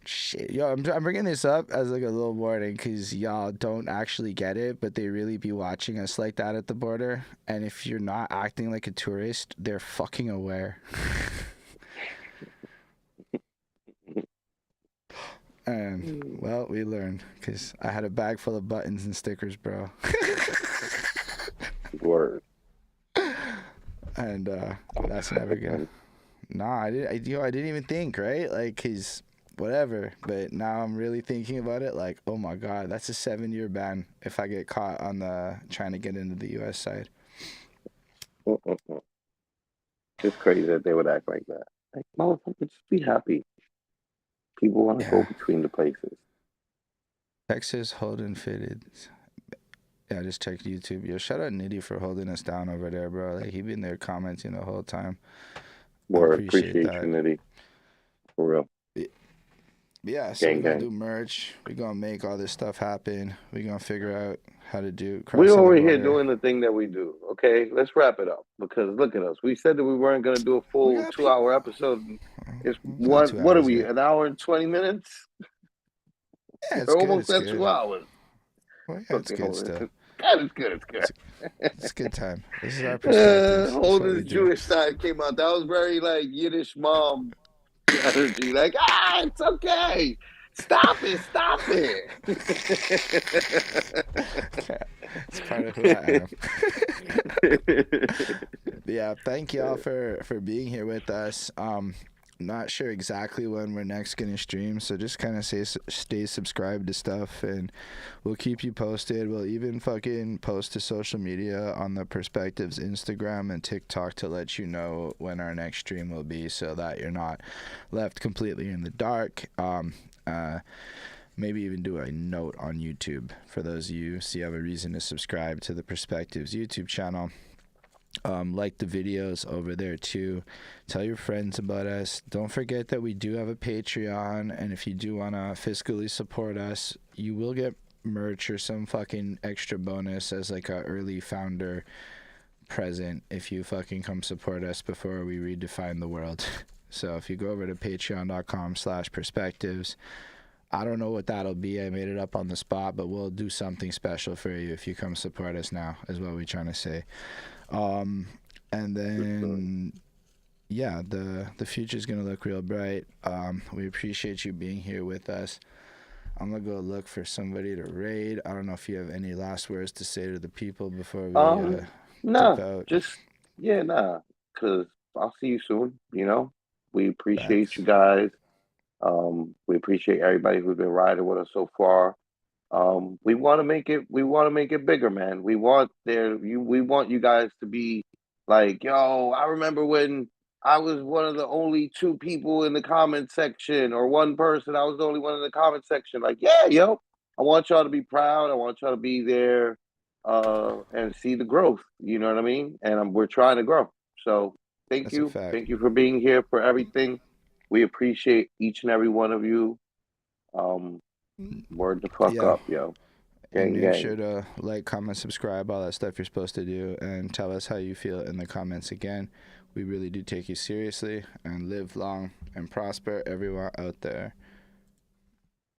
Shit, yo, I'm bringing this up as like a little warning because y'all don't actually get it, but they really be watching us like that at the border. And if you're not acting like a tourist, they're fucking aware. And well, we learned because I had a bag full of buttons and stickers, bro. Word. And that's never good. Nah, I didn't even think, right? Like, cause whatever. But now I'm really thinking about it. Like, oh my god, that's a 7-year ban if I get caught on the trying to get into the U.S. side. It's crazy that they would act like that. Like, motherfucker, just be happy. People want to go Yeah. between the places. Texas Holden fitted. Yeah, I just checked YouTube. Yo, shout out Nitty for holding us down over there, bro. Like he been there commenting the whole time. Word, Appreciate appreciate that. you, Nitty. For real. Yeah, so Gang, we're gonna gang. do merch. We're gonna make all this stuff happen. We're gonna figure out how to do We're crossing the over here border. doing the thing that we do. Okay, let's wrap it up because look at us. We said that we weren't going to do a We full got 2 hour episode. It's not 2 what are hours we? yet. An hour and 20 minutes? Yeah, it's We're good. almost It's at good. 2 hours. Well, yeah, it's Okay, good hold on. still. It's good. It's good. It's a good time. This is our perspective. That's what Holding we the do. Jewish side came out. That was very like Yiddish mom energy. Like, it's okay. Stop it. Stop it. It's part of who I am. Yeah, thank y'all for being here with us. Not sure exactly when we're next gonna stream, so just kind of stay subscribed to stuff, and we'll keep you posted. We'll even fucking post to social media on the Perspectives Instagram and TikTok to let you know when our next stream will be, so that you're not left completely in the dark. Maybe even do a note on YouTube for those of you so you have a reason to subscribe to the Perspectives YouTube channel. Like the videos over there too. Tell your friends about us. Don't forget that we do have a Patreon, and if you do want to fiscally support us, you will get merch or some fucking extra bonus as like a early founder present if you fucking come support us before we redefine the world. So if you go over to patreon.com/perspectives, I don't know what that'll be. I made it up on the spot, but we'll do something special for you if you come support us now, is what we're trying to say. And then, yeah, the future's going to look real bright. We appreciate you being here with us. I'm going to go look for somebody to raid. I don't know if you have any last words to say to the people before we dip out. Because I'll see you soon, you know? We appreciate Thanks. you guys. We appreciate everybody who's been riding with us so far. We want to make it bigger, man. We want you guys to be like, yo, I remember when I was one of the only 2 people in the comment section, or 1 person. I was the only one in the comment section. Like, yeah, yo, I want y'all to be proud. I want y'all to be there, and see the growth. You know what I mean? And we're trying to grow. So thank That's a you. fact. Thank you for being here, for everything. We appreciate each and every one of you. Word the fuck up, yo. And make Gang. sure to like, comment, subscribe, all that stuff you're supposed to do, and tell us how you feel in the comments again. We really do take you seriously, and live long and prosper everyone out there.